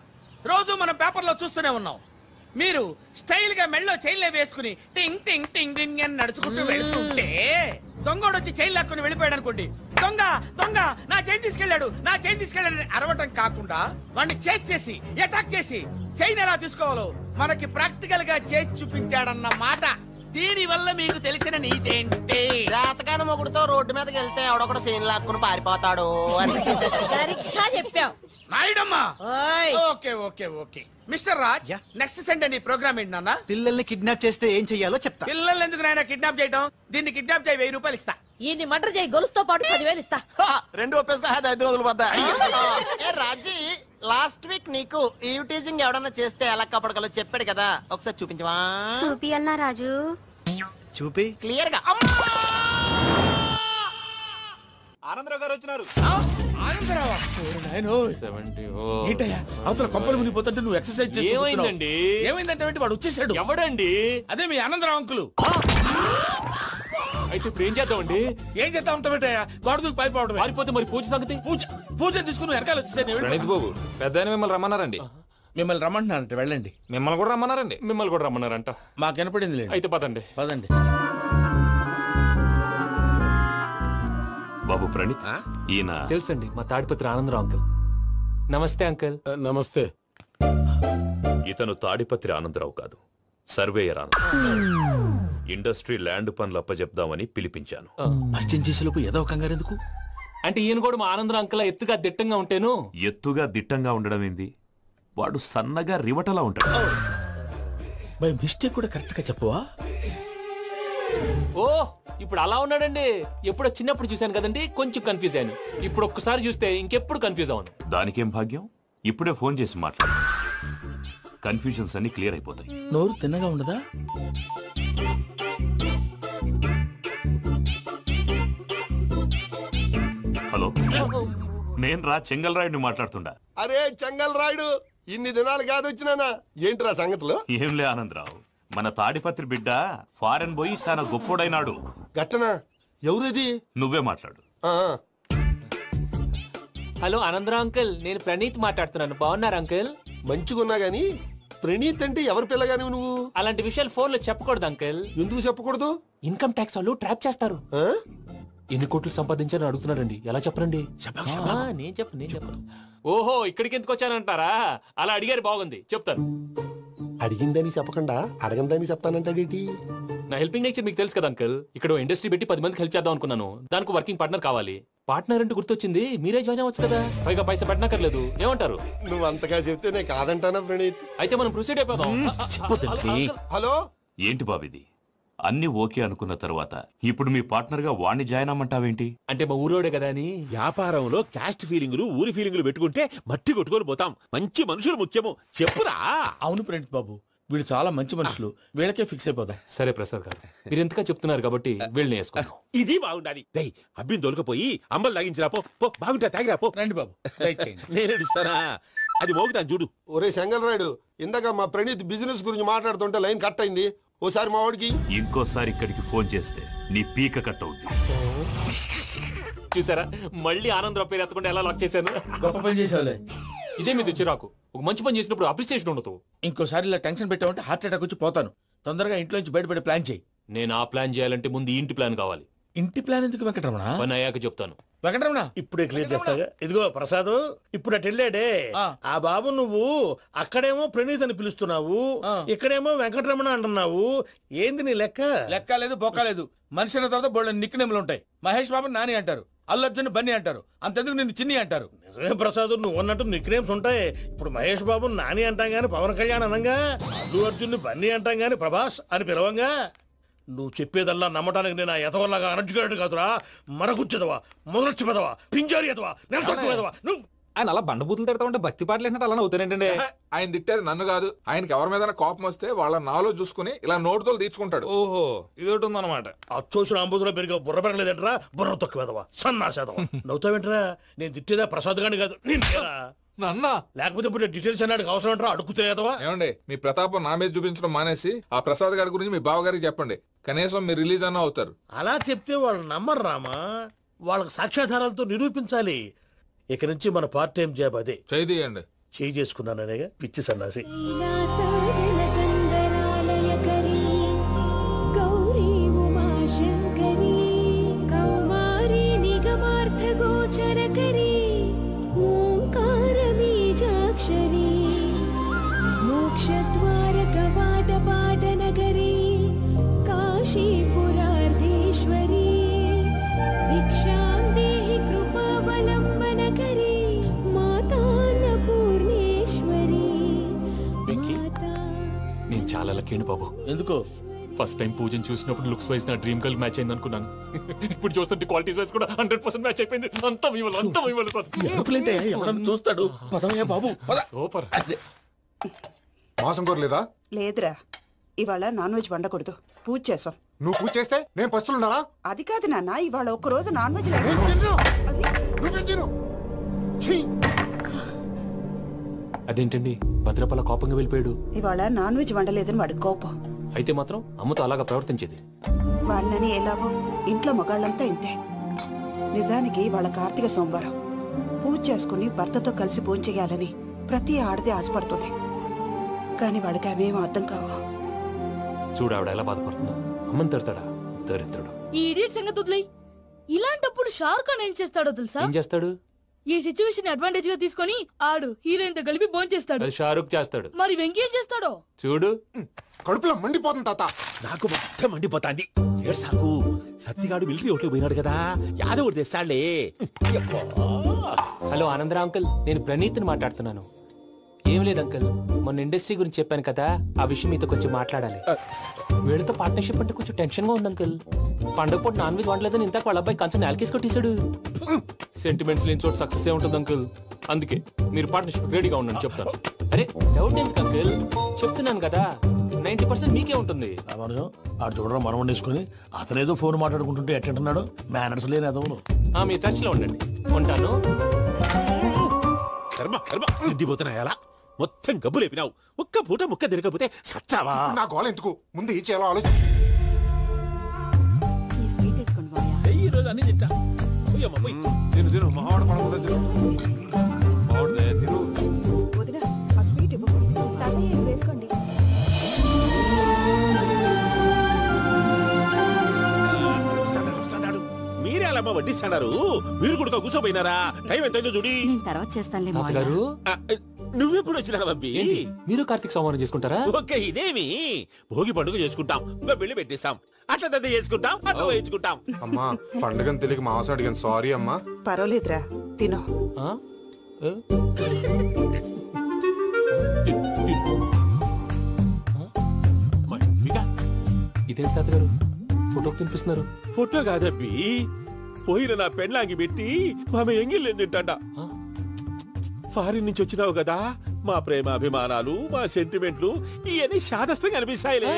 రోజు మనం పేపర్లో చూస్తూనే ఉన్నాం. మీరు స్టైల్ గా మెళ్ళో చైన్లే వేసుకుని టింగ్ టింగ్ టింగ్ టింగ్ అని నడుచుకుంటూ వెళ్తుంటే దొంగోడు వచ్చి చైన్ లాక్కుని వెళ్ళిపోయాడు అనుకోండి. దొంగ దొంగ నా చైన్ తీసుకెళ్లాడు, నా చైన్ తీసుకెళ్లాడని అరవటం కాకుండా వాడిని చేజ్ చేసి అటాక్ చేసి చైన్ ఎలా తీసుకోవాలో మనకి ప్రాక్టికల్ గా చేసి చూపించాడన్న మాట. దీని వల్ల మీకు తెలిసిన నీతేంటి? జాతకాన మొగుడుతో రోడ్డు మీదకి వెళ్తే ఎవడొకడు సీన్ లాక్కుని పారిపోతాడు అని సరిగ్గా చెప్పావు నాయుడమ్మా. Okay okay okay mister Raj, next Sunday నీ ప్రోగ్రామ్ ఏంటి నాన్న? పిల్లల్ని కిడ్నాప్ చేస్తే ఏం చెయ్యాలో చెప్తా. పిల్లల్ని ఎందుకు నాయన కిడ్నాప్ చేయటం? దీన్ని కిడ్నాప్ చేయి, 1000 రూపాయలు ఇస్తా. ఈయన్ని మర్డర్ చేయి, గొలుసుతో పాటు 10,000 ఇస్తా. 2 ఒప్పేస్తా, 5 రోజులు పడ్డా. రాజీ, లాస్ట్ వీక్ నీకు ఈవ్ టీజింగ్ ఎవడన్నా చేస్తే ఎలా కాపాడగలో చెప్పాడు కదా, ఒకసారి చూపించవా? చూపియల్నా రాజు? చూపి క్లియర్ గా. ఆనందరావు గారు వచ్చినారు. ఏంటయ్యా అవతల కొంపలు మునిగిపోతుంటే నువ్వు ఎక్సర్సైజ్ చేస్తున్నావు? ఏమైందండి? ఏమైందంటే వాడు వచ్చేసాడు. ఎవడండి? అదే మీ ఆనందరావు అంకులు. అయితే ఇప్పుడు ఏం చేద్దామండి? ఏం చేద్దాం ఉంటావేటయ్యా, గొడవకు పైపోవడం. పారిపోతే మరి పూజ సంగతి? పూజ తీసుకుని వెనకాల వచ్చేసాను. ప్రణీత్ బాబు, పెద్ద మిమ్మల్ని రమ్మన్నారండి. మిమ్మల్ని రమ్మంటున్నారంట, వెళ్ళండి. మిమ్మల్ని కూడా రమ్మన్నారండి. మిమ్మల్ని కూడా రమ్మన్నారంట. మాకు వినపడింది. అయితే పదండి. పదండి. బాబు ప్రణీత్, ఈయన తెలుసండి, మా తాడిపత్రి ఆనందరావు అంకుల్. నమస్తే అంకుల్. నమస్తే. ఇతను తాడిపత్రి ఆనందరావు కాదు, సర్వేయర్ ఆనందరావు. ఇండస్ట్రీ ల్యాండ్ పనులు అప్పచెప్దామని పిలిపించాను. పరిచయం చేసేలోపు ఏదో కంగారు ఎందుకు? అంటే ఈయన కూడా మా ఆనందరావు అంకుల్ ఎత్తుగా దిట్టంగా ఉంటేను. ఎత్తుగా దిట్టంగా ఉండడం ఏంది? వాడు సన్నగా రివటలా ఉంటాడు. బై మిస్టేక్ కూడా కరెక్ట్ గా చెప్పవా? ఓ ఇప్పుడు అలా ఉన్నాడండి. ఎప్పుడో చిన్నప్పుడు చూశాను కదండి, కొంచెం కన్ఫ్యూజ్ అయ్యాను. ఇప్పుడు ఒక్కసారి చూస్తే ఇంకెప్పుడు కన్ఫ్యూజ్ అవ్వను. దానికేం భాగ్యం, ఇప్పుడే ఫోన్ చేసి మాట్లాడు. కన్ఫ్యూజన్స్ అన్ని క్లియర్ అయిపోతాయి. నోరు తిన్నగా ఉండదా? హలో, నేను రా చెంగల్ రాయుడిని మాట్లాడుతుండా. అరే చెంగల్ రాయుడు, ఇన్ని దినాలు కాదు వచ్చినానా? ఏంట్రా సంగతులు? ఏంలే ఆనందరావు, మన తాడిపత్రి బిడ్డ ఫారెన్ పోయి చాలా గొప్పోడైనాడు. గట్టనా? ఎవరిది? నువ్వే మాట్లాడు. హలో ఆనందరావు అంకుల్, నేను ప్రణీత్ మాట్లాడుతున్నాను. బాగున్నారు అంకుల్? మంచిగున్నా గాని ప్రణీత్ అంటే ఎవరి పిల్లగాని నువ్వు? అలాంటి విషయాలు ఫోన్ లో చెప్పకూడదు అంకుల్. ఎందుకు చెప్పకూడదు? ఇన్కమ్ ట్యాక్స్ వాళ్ళు ట్రాప్ చేస్తారు. ఎన్ని కోట్లు సంపాదించారని అడుగుతున్నారండి, ఎలా చెప్పరండి? నేను చెప్పను. ఓహో, ఇక్కడికి ఎందుకు వచ్చానంటారా? అలా అడిగారు, బాగుంది, చెప్తాను. అడిగిందని చెప్పకుండా అడగందని చెప్తానంటాడేటి? నా హెల్పింగ్ నేచర్ మీకు తెలుసు కదా అంకుల్. ఇక్కడ ఇండస్ట్రీ పెట్టి 10 మందికి హెల్ప్ చేద్దాం అనుకున్నాను. దానికి వర్కింగ్ పార్ట్నర్ కావాలి. పార్ట్నర్ అంటే గుర్తొచ్చింది, మీరే జాయిన్ అవ్వచ్చు కదా, పైగా పైసా పెట్టనక్కర్లేదు. ఏమంటారు? నువ్వు అంతగా చెప్తే నేను కాదంటానా ప్రణీత్? అయితే మనం ప్రొసీడ్ అయిపోదాం. హలో, ఏంటి బాబిది? అన్ని ఓకే అనుకున్న తర్వాత ఇప్పుడు మీ పార్ట్నర్ గా వాణ్ణి జాయిన్ అమ్మంటావేంటి? అంటే మా ఊరోడే కదా అని. వ్యాపారంలో క్యాస్ట్ ఫీలింగులు, ఊరి ఫీలింగులు పెట్టుకుంటే మట్టి కొట్టుకొని పోతాం. మంచి మనుషులు ముఖ్యము, చెప్పురా. అవును ప్రణీత్ బాబు, వీళ్ళు చాలా మంచి మనుషులు, వీళ్ళకే ఫిక్స్ అయిపోదాం. సరే ప్రసాద్ గారు, మీరు ఎంతగా చెప్తున్నారు కాబట్టి వీళ్ళని వేసుకుందాం. ఇది బాగుండాలి. డై అబ్బిని దొలకపోయి అంబలు లాగించిరా పో. బాగుంటా తాగిరా పో. రండి బాబు, నేను ఇస్తానా? అది మోగుతాను చూడు. ఒరే చెంగల్ రాయుడు, ఇందాక మా ప్రణీత్ బిజినెస్ గురించి మాట్లాడుతుంటే లైన్ కట్ అయింది. ఓసారి మా వాడికి ఇంకోసారి ఇక్కడికి ఫోన్ చేస్తే నీ పీక కట్ అవుద్ది. చూసారా, మళ్ళీ ఆనందరావు పేరు ఎత్తకుండా ఎలా లాక్ చేశాను. గొప్ప పని చేసేవాళ్ళే. ఇదే మీద చిరాకు. ఒక మంచి పని చేసినప్పుడు అప్రిసియేషన్ ఉండదు. ఇంకోసారి ఇలా టెన్షన్ పెట్టామంటే హార్ట్ అటాక్ వచ్చి పోతాను. తొందరగా ఇంట్లో నుంచి బయటపడే ప్లాన్ చేయి. నేను ఆ ప్లాన్ చేయాలంటే ముందు ఈ ఇంటి ప్లాన్ కావాలి. ఇంటి ప్లాన్ ఎందుకు వెంకటరమణ? పని అయ్యాక చెప్తాను. వెంకటరమణ ఇప్పుడే క్లియర్ చేస్తాగా. ఇదిగో ప్రసాద్, ఇప్పుడు అటు వెళ్ళాడే ఆ బాబు, నువ్వు అక్కడేమో ప్రణీత్ అని పిలుస్తున్నావు, ఇక్కడేమో వెంకటరమణ అంటున్నావు. ఏంది నీ లెక్క? లెక్క లేదు, బొక్క లేదు. మనిషి అన్న తర్వాత బోళ్ళ నిక్నెములు ఉంటాయి. మహేష్ బాబు నాని అంటారు, అల్లు అర్జున్ బన్నీ అంటారు, అంతెందుకు నిన్ను చిన్ని అంటారు. నిజమే ప్రసాద్, నువ్వు అన్నట్టు నిక్నేమ్స్ ఉంటాయి. ఇప్పుడు మహేష్ బాబు నాని అంటాం గాని పవన్ కళ్యాణ్ అనంగా, అల్లు అర్జున్ బన్నీ అంటాం గాని ప్రభాస్ అని పిలవంగా. నువ్వు చెప్పేదల్లా నమ్మటానికి నేను ఎతవల్లాగా అనర్జుకేటెడ్ కాదురా. మరగుచ్చదవా, మొదలచ్చి పెదవా, పింజారి ఎదవా, నెలసొక్కుదవా. నువ్వు ఆయన అలా బండబూతులు తిడతా బత్తి పాటలు ఏంటంటే అలా అవుతానంటే. ఆయన తిట్టేది నన్ను కాదు, ఆయనకి ఎవరి మీద కోపం వస్తే వాళ్ళ నాలో చూసుకుని ఇలా నోటుతో తీర్చుకుంటాడు. ఓహో, ఇదొకటి ఉందన్నమాట. అచ్చోసిన అంబుధులో పెరిగా బుర్ర పెరగలేదంటరా, బుర్ర తొక్కువేదవా, సన్నాసేదవా. నవ్వుతావేంట్రా? నేను తిట్టేదా ప్రసాద్ గాని కాదు, నన్నా. లేకపోతే ఇప్పుడు డీటెయిల్స్ అన్నాడు అవసరం అంటారా? అడుగుతాయేదవా. ఏమండి, మీ ప్రతాపం నా మీద చూపించడం మానేసి ఆ ప్రసాద్ గారి గురించి మీ బావగారికి చెప్పండి. కనీసం మీరు రిలీజ్ అన్న అవుతారు. అలా చెప్తే వాళ్ళు నమ్మరు రామా. వాళ్ళకి సాక్ష్యాధారాలతో నిరూపించాలి. ఇక నుంచి మన పార్ట్ టైం జాబ్ అదే. చేయండి. చేయి చేసుకున్నాననేగా పిచ్చి సన్నాసి. గౌరీ ఉమాశంకరీ కౌమారీ నిగమార్థగోచరకరీ ఓంకార బీజాక్షరీ మోక్షద్వార కవాట పాటనగరీ కాశీపురార్ధేశ్వరీ భిక్షాం దేహి కృపావలంబనకరీ మాతాన్నపూర్ణేశ్వరీ. నేను చాలా లక్కీని బాబు. ఎందుకో? ఫస్ట్ టైం పూజను చూసినప్పుడు లుక్స్ వైజ్ నా డ్రీమ్ గర్ల్ మ్యాచ్ అయింది అనుకున్నాను. ఇప్పుడు చూస్తుంటే క్వాలిటీస్ వైజ్ కూడా 100% మ్యాచ్ అయిపోయింది. అంతా ఇవ్వాలి సార్. ఎవడన్నా చూస్తాడు. పదవయ్యా బాబు, సూపర్. మాసం కోరలేదా? లేదురా, ఇవాళ నాన్ వెజ్ వండకూడదు, పూజ చేసాం. నువ్వు పూజ చేస్తే నేను పస్తులున్నారా? అది కాదు నాన్న, ఇవాళ ఒక్కరోజు నాన్ వెజ్ లేదు. అదేంటండి, భద్రపల కోపంగా వెళ్ళిపోయాడు. ఇవాళ నాన్ వెజ్ వండలేదని వాడి కోపం. అయితే మాత్రం అమ్మతో అలాగా ప్రవర్తించేది. వాడినని ఎలాగో ఇంట్లో మగాళ్ళంతా ఇంతే. నిజానికి వాళ్ళ కార్తీక సోమవారం పూజ చేసుకుని భర్తతో కలిసి భోంచేయాలని ప్రతి ఆడది ఆశపడుతుంది. కానీ వాడికి అవేమో అర్థం కావా. చూడు ఆవిడ ఎలా బాధపడుతుందో. అమ్మని తిడతాడా దరిద్రుడు. ఈ ఇడియట్ సంగతి వదిలేయ్. ఇలాంటప్పుడు షారుఖ్ ఖాన్ ఏం చేస్తాడో తెలుసా? ఏం చేస్తాడు? ఈ సిచ్యువేషన్ అడ్వాంటేజ్ గా తీసుకొని ఆడు హీరోయిన్ తో కలిపి భోంచేస్తాడు. అది షారుఖ్ చేస్తాడు. మరి వెంకీ ఏం చేస్తాడో చూడు. కడుపులో మండిపోతుంది తాత. నాకు మొత్తం మండిపోతాంది. ఏడ్సాకు, సత్తిగాడు మిలిటరీ ఓట్లు పోయినాడు కదా, యాదవ్ తెస్తాడులే. హలో ఆనందరా అంకుల్, నేను ప్రణీత్ని మాట్లాడుతున్నాను. ఏం లేదు అంకుల్, మొన్న ఇండస్ట్రీ గురించి చెప్పాను కదా, ఆ విషయం మీతో కొంచెం మాట్లాడాలి. వీళ్ళతో పార్ట్నర్షిప్ అంటే కొంచెం టెన్షన్ గా ఉంది అంకుల్. పండుగ పూట నాన్ వెజ్ వండలేదని ఇంతకు వాళ్ళ అబ్బాయి కంచెం నేలకేసి కొట్టేశాడు. సెంటిమెంట్స్ లేని చోట సక్సెస్ ఏ ఉంటుంది అంకుల్. అందుకే మీరు పార్ట్నర్షిప్ రెడీగా ఉండండి చెప్తాను. అరే డౌట్ ఎందుకు అంకుల్, చెప్తున్నాను కదా 90% మీకే ఉంటుంది. ఆడు చూడడం మనం వండేసుకుని అతనేదో ఫోన్ మాట్లాడుకుంటుంటే ఎట్టంటున్నాడు. మేనర్స్ లేని అదవును. మీ టచ్ లో ఉండండి, ఉంటాను. కర్మ కర్మ తిండిపోతున్నాయా? మొత్తం గబ్బు లేపినావు. ఒక్క పూట ముక్క తిరగకపోతే సచ్చావా? నా గోల ఎందుకు, ముందు ఏం చేయాలో ఆలోచించు. ఈ రోజు అన్ని తింటా. తిను తిను, మావాడ పడకుండా తిను. మావాడే తిను. మీరే అలా వడ్డిస్తున్నారు. మీరు కూడా కూర్చోపోయినారా? టైం ఎంతైందో చూడి. తర్వాత చేస్తానులే తాతగారు. నువ్వెప్పుడు వచ్చినా అబ్బి? మీరు కార్తీక్ సంహారం చేసుకుంటారా? ఓకే, ఇదేమి భోగి పండుగ చేసుకుంటాం, ఇంకా పెళ్లి పెట్టిస్తాం, అట్లా దద్ద చేసుకుంటాం, అట్లా వేయించుకుంటాం. అమ్మా పండుగని తెలియక మావస అడిగాను, సారీ అమ్మా. పర్వాలేదురా, తినో. ఇదేంటి తాతగారు ఫోటోకి తినిపిస్తున్నారు? ఫోటో కాదబ్బి, పోయిన నా పెళ్ళాంగి పెట్టి ఆమె ఎంగిల్లేం తింటాడ. ఫారిన్ నుంచి వచ్చినావు కదా, మా ప్రేమ అభిమానాలు, మా సెంటిమెంట్లు ఇవన్నీ శాదస్తంగా అనిపిస్తాయిలే.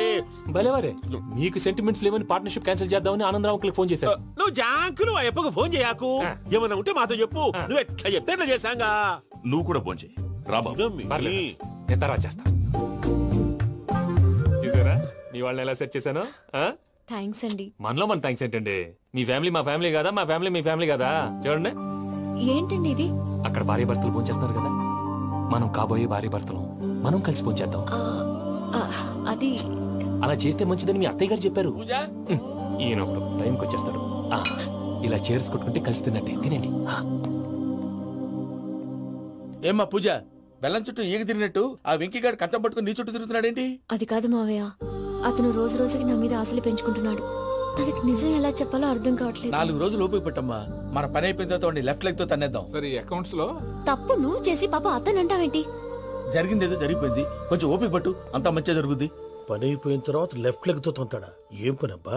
భలేవారే, మీకు సెంటిమెంట్స్ లేవని పార్ట్నర్షిప్ క్యాన్సిల్ చేద్దామని ఆనందరావు అంకుల్ ఫోన్ చేశారు. నువ్వు జాంకులు ఆ ఎప్పకు ఫోన్ చేయకు. ఏమన్నా ఉంటే మాతో చెప్పు. నువ్వు ఎట్లా చెప్తే ఎట్లా చేశాంగా. నువ్వు కూడా ఫోన్ చేయి. నేను తర్వాత చేస్తా. చూసారా మీ వాళ్ళని ఎలా సెట్ చేశాను? థ్యాంక్స్ అండి. మనలో మన థ్యాంక్స్ ఏంటండి? మీ ఫ్యామిలీ మా ఫ్యామిలీ కదా, మా ఫ్యామిలీ మీ ఫ్యామిలీ కదా. చూడండి ఏంటండి ఇది? అక్కడ భార్య భర్తలు పోంచేస్తున్నారు కదా, మనం కాబోయే భార్య భర్తలు మనం కలిసి పోంచేద్దాం. అది అలా చేస్తే మంచిదని మీ అత్తయ్య గారు చెప్పారు. ఈయన ఒకడు టైంకి వచ్చేస్తాడు. ఇలా చేర్స్ కొట్టుకుంటే కలిసి తిన్నట్టే. తినండి. ఏమ్మా పూజ, బెల్లం చుట్టూ ఈగ తిరిగినట్టు ఆ వెంకీగాడు కట్టం పట్టుకుని నీ చుట్టూ తిరుగుతున్నాడేంటి? అది కాదు మావయ్య, అతను రోజు రోజుకి నా మీద ఆశలు పెంచుకుంటున్నాడు. తనకి నిజం ఎలా చెప్పాలో అర్థం కావట్లేదు. 4 రోజులు ఓపిక పట్టమ్మా, మన పని అయిపోయిన తర్వాత లెఫ్ట్ లెగ్ తో తన్నేద్దాం. సరే అకౌంట్స్ లో తప్పు నువ్వు చేసి పాప అతను అంటావేంటి? జరిగిందేదో జరిగిపోయింది, కొంచెం ఓపిక పట్టు, అంతా మంచిగా జరుగుద్ది. పని అయిపోయిన తర్వాత లెఫ్ట్ లెగ్ తో తొంతాడా? ఏం పని అబ్బా?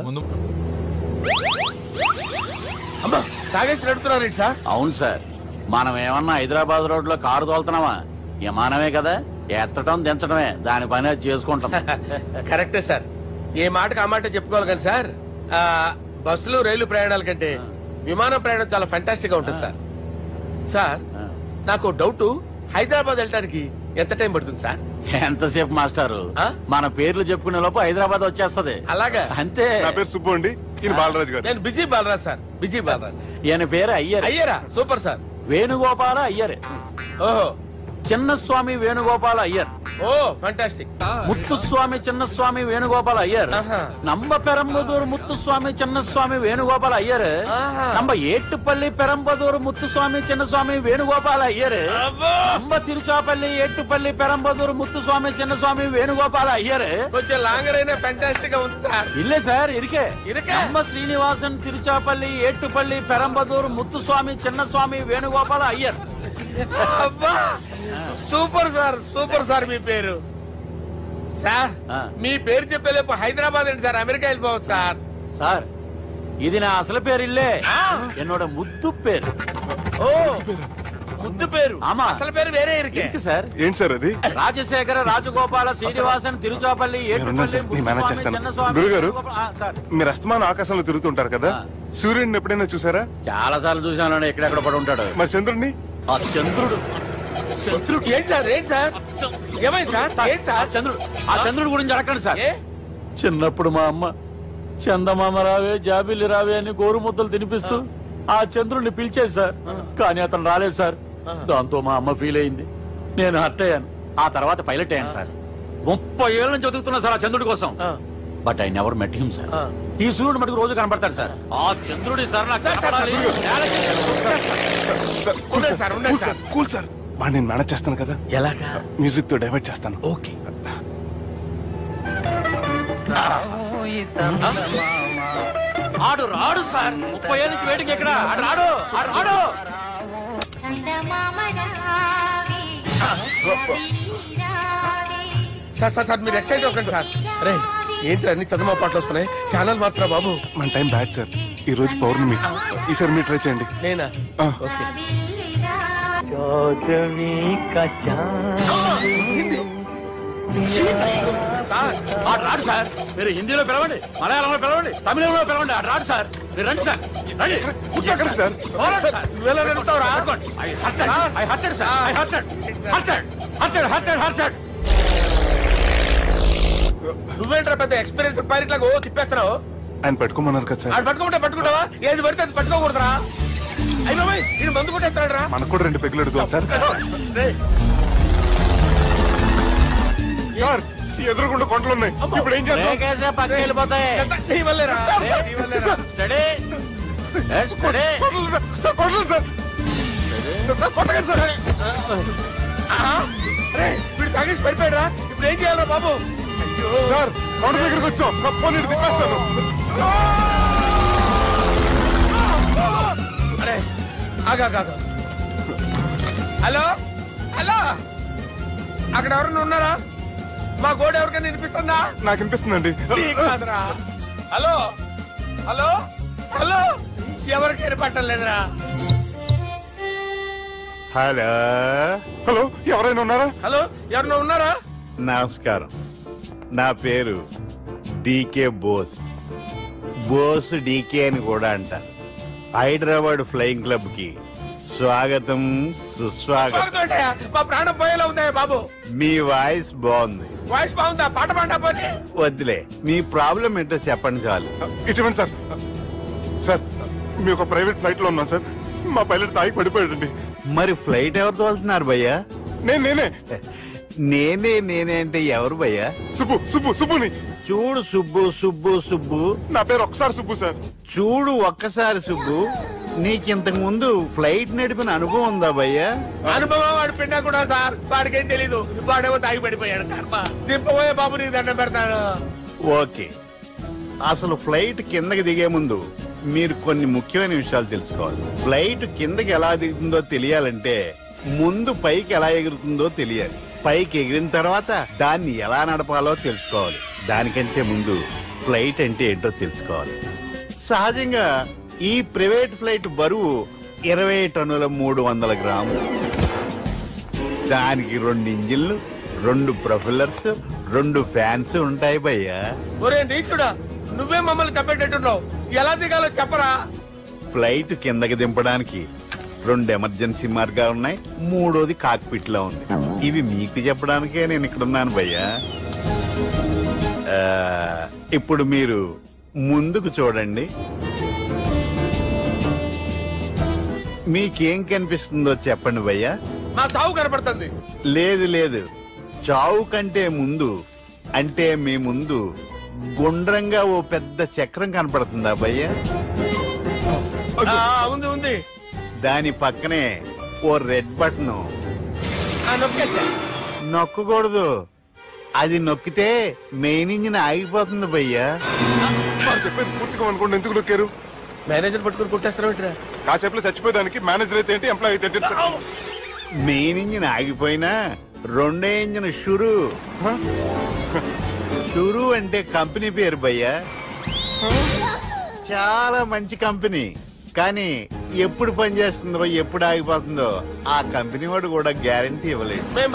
అమ్మా తాగేసి నడుతున్నారేంటి సార్? అవును సార్, మనం ఏమన్నా హైదరాబాద్ రోడ్ లో కారు తోలుతున్నామా? విమానమే కదా, ఎత్తడం దించడమే, దాని పని అది చేసుకుంటాం. కరెక్టే సార్, ఏ మాటకు ఆ మాట చెప్పుకోవాలి కానీ సార్, బస్సులు రైలు ప్రయాణాల కంటే విమానం ప్రయాణం చాలా ఫెంటాస్టిక్ గా ఉంటుంది సార్. సార్ నాకు డౌట్, హైదరాబాద్ వెళ్ళడానికి ఎంత టైం పడుతుంది సార్? ఎంతసేపు మాస్టారు, మన పేర్లు చెప్పుకునే లోపు హైదరాబాద్ వచ్చేస్తది. అలాగా? అంతే. నా పేరు సుబ్బు అండి, ఈయన బాలరాజు గారు. నేను busy Balaraj sir, busy Balaraj. ఈయన పేరు అయ్యర్. అయ్యరా? Super sir. వేణుగోపాల అయ్యర్. ఓహో. చిన్నస్వామి వేణుగోపాల అయ్యర్. ఓ ఫంటాస్టిక్. ముత్తుస్వామి చిన్నస్వామి వేణుగోపాల అయ్యర్. நம்ம பெரம்பதூர் முத்துசுவாமி சின்னசுவாமி வேணுகோபால ஐயர். நம்ம ஏட்டுப்பள்ளி பெரம்பதூர் முத்துசுவாமி சின்னசுவாமி வேணுகோபால ஐயர். நம்ம திருச்சாப்பள்ளி ஏட்டுப்பள்ளி பெரம்பதூர் முத்துசுவாமி சின்னசுவாமி வேணுகோபால ஐயர். కొంచెం లాంగర్ అయినా ఫంటాస్టిక్ గా ఉంది సార్. இல்ல சார் இருக்கே. நம்ம ஸ்ரீனிவாசன் திருச்சாப்பள்ளி ஏட்டுப்பள்ளி பெரம்பதூர் முத்துசுவாమి చిన్నస్వామి వేణుగోపాల అయ్యర్. అబ్బా సూపర్ సార్, సూపర్ సార్. మీ పేరు సార్, మీ పేరు చెప్పేలేపు హైదరాబాద్ ఏంటి సార్, అమెరికా వెళ్ళిపోవచ్చు సార్. సార్ ఇది నా అసలు పేరు ఇల్లే, என்னோட ముద్దు పేరు. ఓ ముద్దు పేరు. ఆమా, అసలు పేరు వేరే ఇరికే సార్. ఏంటి సార్ అది? రాజశేఖర రాజగోపాల శ్రీనివాసన్ తిరుచాపల్లి గురుగారు, మీరు అస్తమానం ఆకాశంలో తిరుగుతుంటారు కదా, సూర్యుడిని ఎప్పుడైనా చూసారా? చాలా సార్లు చూసాను, ఎక్కడెక్కడ పడి ఉంటాడు. మరి చంద్రుడిని? ఆ చంద్రుడు. చంద్రుడు ఏంటి సార్? ఏంటి సార్? ఏమైంది సార్? ఏంటి సార్? చంద్రుడు. ఆ చంద్రుడు గురించి అడగండి సార్. చిన్నప్పుడు మా అమ్మ చందమామ రావే జాబిల్లి రావే అని గోరు ముద్దలు తినిపిస్తూ ఆ చంద్రుడిని పిలిచేది సార్, కానీ అతను రాలేదు సార్. దాంతో మా అమ్మ ఫీల్ అయింది, నేను హర్ట్ అయ్యాను. ఆ తర్వాత పైలట్ అయ్యాను సార్. 30 ఏళ్ళ నుంచి చదువుతున్నా సార్ ఆ చంద్రుడి కోసం. But I never met him sir. ఈ సూర్యుడు మటుకు రోజు కనపడతాడు సార్. ఆ చంద్రుడి సార్ నాకు కూల్ సార్, నేను మేనేజ్ చేస్తాను కదా. ఎలాగా? మ్యూజిక్ తో డైవర్ట్ చేస్తాను. ఓకే. ఆడు రాడు సార్, 30 ఏళ్ళ నుంచి వెయిటింగ్ ఎక్కడ? ఆడు రాడు, ఆడు రాడు. సార్ సార్ సార్ మీరు ఎక్సైట్ అవ్వకండి సార్. అరే ఏంటి అన్ని చదువు పాటలు వస్తున్నాయి, ఛానల్ మార్చరా బాబు. మన టైం బ్యాడ్ సార్, ఈ రోజు పౌర్ణమి. ఈసారి మీరు ట్రై చేయండి. నేనా? ఓకే. రాడు సార్, మీరు హిందీలో పిలవండి, మలయాళంలో పిలవండి, తమిళంలో పిలవండి, రాడు సార్. మీరు రండి సార్, రండి సార్. నువ్వేంట్రా పెద్ద ఎక్స్పీరియన్స్ పైరెట్ లాగా తిప్పేస్తున్నావు? ఆయన పెట్టుకోమన్నారు కదా సార్. ఆయన పట్టుకుంటే పట్టుకుంటావా? ఏది పడితే అది పట్టుకోకూడదురా. అయ్యి బాబాయ్ ఇది మందు కొట్టేస్తాడు రా. మనకు కూడా 2 పెగ్గులు అడుగుతాం సార్. సార్ ఎదురుగుండా కొండలు ఉన్నాయి, ఇప్పుడు ఏం చేద్దాం? పక్కకి వెళ్ళిపోతాయి. నీ వల్లేరా. వీడు తాగేసి పడిపోయాడా? ఇప్పుడు ఏం చేయాలరా బాబు? సార్ కొండ దగ్గరికి వచ్చాం, పోనీ తిప్పేస్తాను. అరే ఆగా. హలో హలో, అక్కడ ఎవరన్నా ఉన్నారా? మా గోడ ఎవరికైనా వినిపిస్తుందా? నాకు వినిపిస్తుందండి. కాదురా. హలో హలో హలో, ఎవరికైనా పట్టలేదురా. హలో హలో, ఎవరైనా ఉన్నారా? హలో ఎవరైనా ఉన్నారా? నమస్కారం, నా పేరు డీకే బోస్. బోస్ డీకే అని కూడా అంటారు. హైదరాబాద్ ఫ్లయింగ్ క్లబ్ కి స్వాగతం సుస్వాగతం. మా ప్రాణం పోయేలా ఉందా బాబు? మీ వాయిస్ బాగుంది. వాయిస్ బాగుందా? పాట పాడా పోనీ. వద్దులే, మీ ప్రాబ్లం ఏంటో చెప్పండి చాలు. ఇటువంటి సార్, సార్ మీ ఒక ప్రైవేట్ ఫ్లైట్ లో ఉన్నాం సార్, మా పైలట్ తాగి పడిపోయాడండి. మరి ఫ్లైట్ ఎవరు తోలుతున్నారు భయ్యా? నేనే అంటే ఎవరు భయ్యా? సుబ్బుని చూడు. సుబ్బు నా పేరు ఒకసారి సుబ్బు సార్. చూడు ఒక్కసారి సుబ్బు, నీకింతకు ముందు ఫ్లైట్ నడిపిన అనుభవం ఉందా భయ్యా? అనుభవం వాడు పిన్నా కూడా సార్, వాడికేం తెలీదు. వాడేమో తాగి పడిపోయాడు. కర్మ దింపబోయే బాబు, నీకు దండం పెడతాడు. ఓకే, అసలు ఫ్లైట్ కిందకి దిగే ముందు మీరు కొన్ని ముఖ్యమైన విషయాలు తెలుసుకోవాలి. ఫ్లైట్ కిందకి ఎలా దిగుతుందో తెలియాలంటే ముందు పైకి ఎలా ఎగురుతుందో తెలియాలి. పైకి ఎగిరిన తర్వాత దాన్ని ఎలా నడపాలో తెలుసుకోవాలి. దానికంటే ముందు ఫ్లైట్ అంటే ఏంటో తెలుసుకోవాలి. సహజంగా ఈ ప్రైవేట్ ఫ్లైట్ బరువు 20 టన్నుల 300 గ్రాములు. దానికి 2 ఇంజిన్లు, 2 ప్రొఫెల్లర్స్, 2 ఫ్యాన్స్ ఉంటాయి భయ్యా. ఒరే నీచుడా, నువ్వే మమ్మల్ని తప్పేటట్టున్నావు. ఎలా దిగాలో చెప్పరా? ఫ్లైట్ కిందకి దింపడానికి 2 ఎమర్జెన్సీ మార్గాలు ఉన్నాయి, 3వది కాక్పిట్ లో ఉంది. ఇవి మీకు చెప్పడానికే నేను ఇక్కడ ఉన్నాను భయ్యా. ఇప్పుడు మీరు ముందుకు చూడండి. మీకేం కనిపిస్తుందో చెప్పండి భయ్యా. మా చావు కనపడుతుంది. లేదు, చావు కంటే ముందు, అంటే మీ ముందు గుండ్రంగా ఓ పెద్ద చక్రం కనపడుతుందా భయ్యా? ఉంది. దాని పక్కనే ఓ రెడ్ బటన్. నొక్కకూడదు, అది నొక్కితే మెయిన్ ఇంజిన్ ఆగిపోతుంది భయ్యా. చెప్పేది పూర్తిగా అనుకోండి, ఎందుకు నొక్కారు? మేనేజర్ పట్టుకుని కుట్టేస్తారా? కాసేపులో చచ్చిపోయేదానికి మేనేజర్ అయితే ఏంటి, ఎంప్లాయ్ అయితే ఏంటి? మెయిన్ ఇంజిన్ ఆగిపోయినా 2వ ఇంజిన్ షురు అంటే కంపెనీ పేరు భయ్యా. చాలా మంచి కంపెనీ, కానీ ఎప్పుడు పనిచేస్తుందో ఎప్పుడు ఆగిపోతుందో ఆ కంపెనీ వాడు కూడా గ్యారంటీ ఇవ్వలేదు. మేము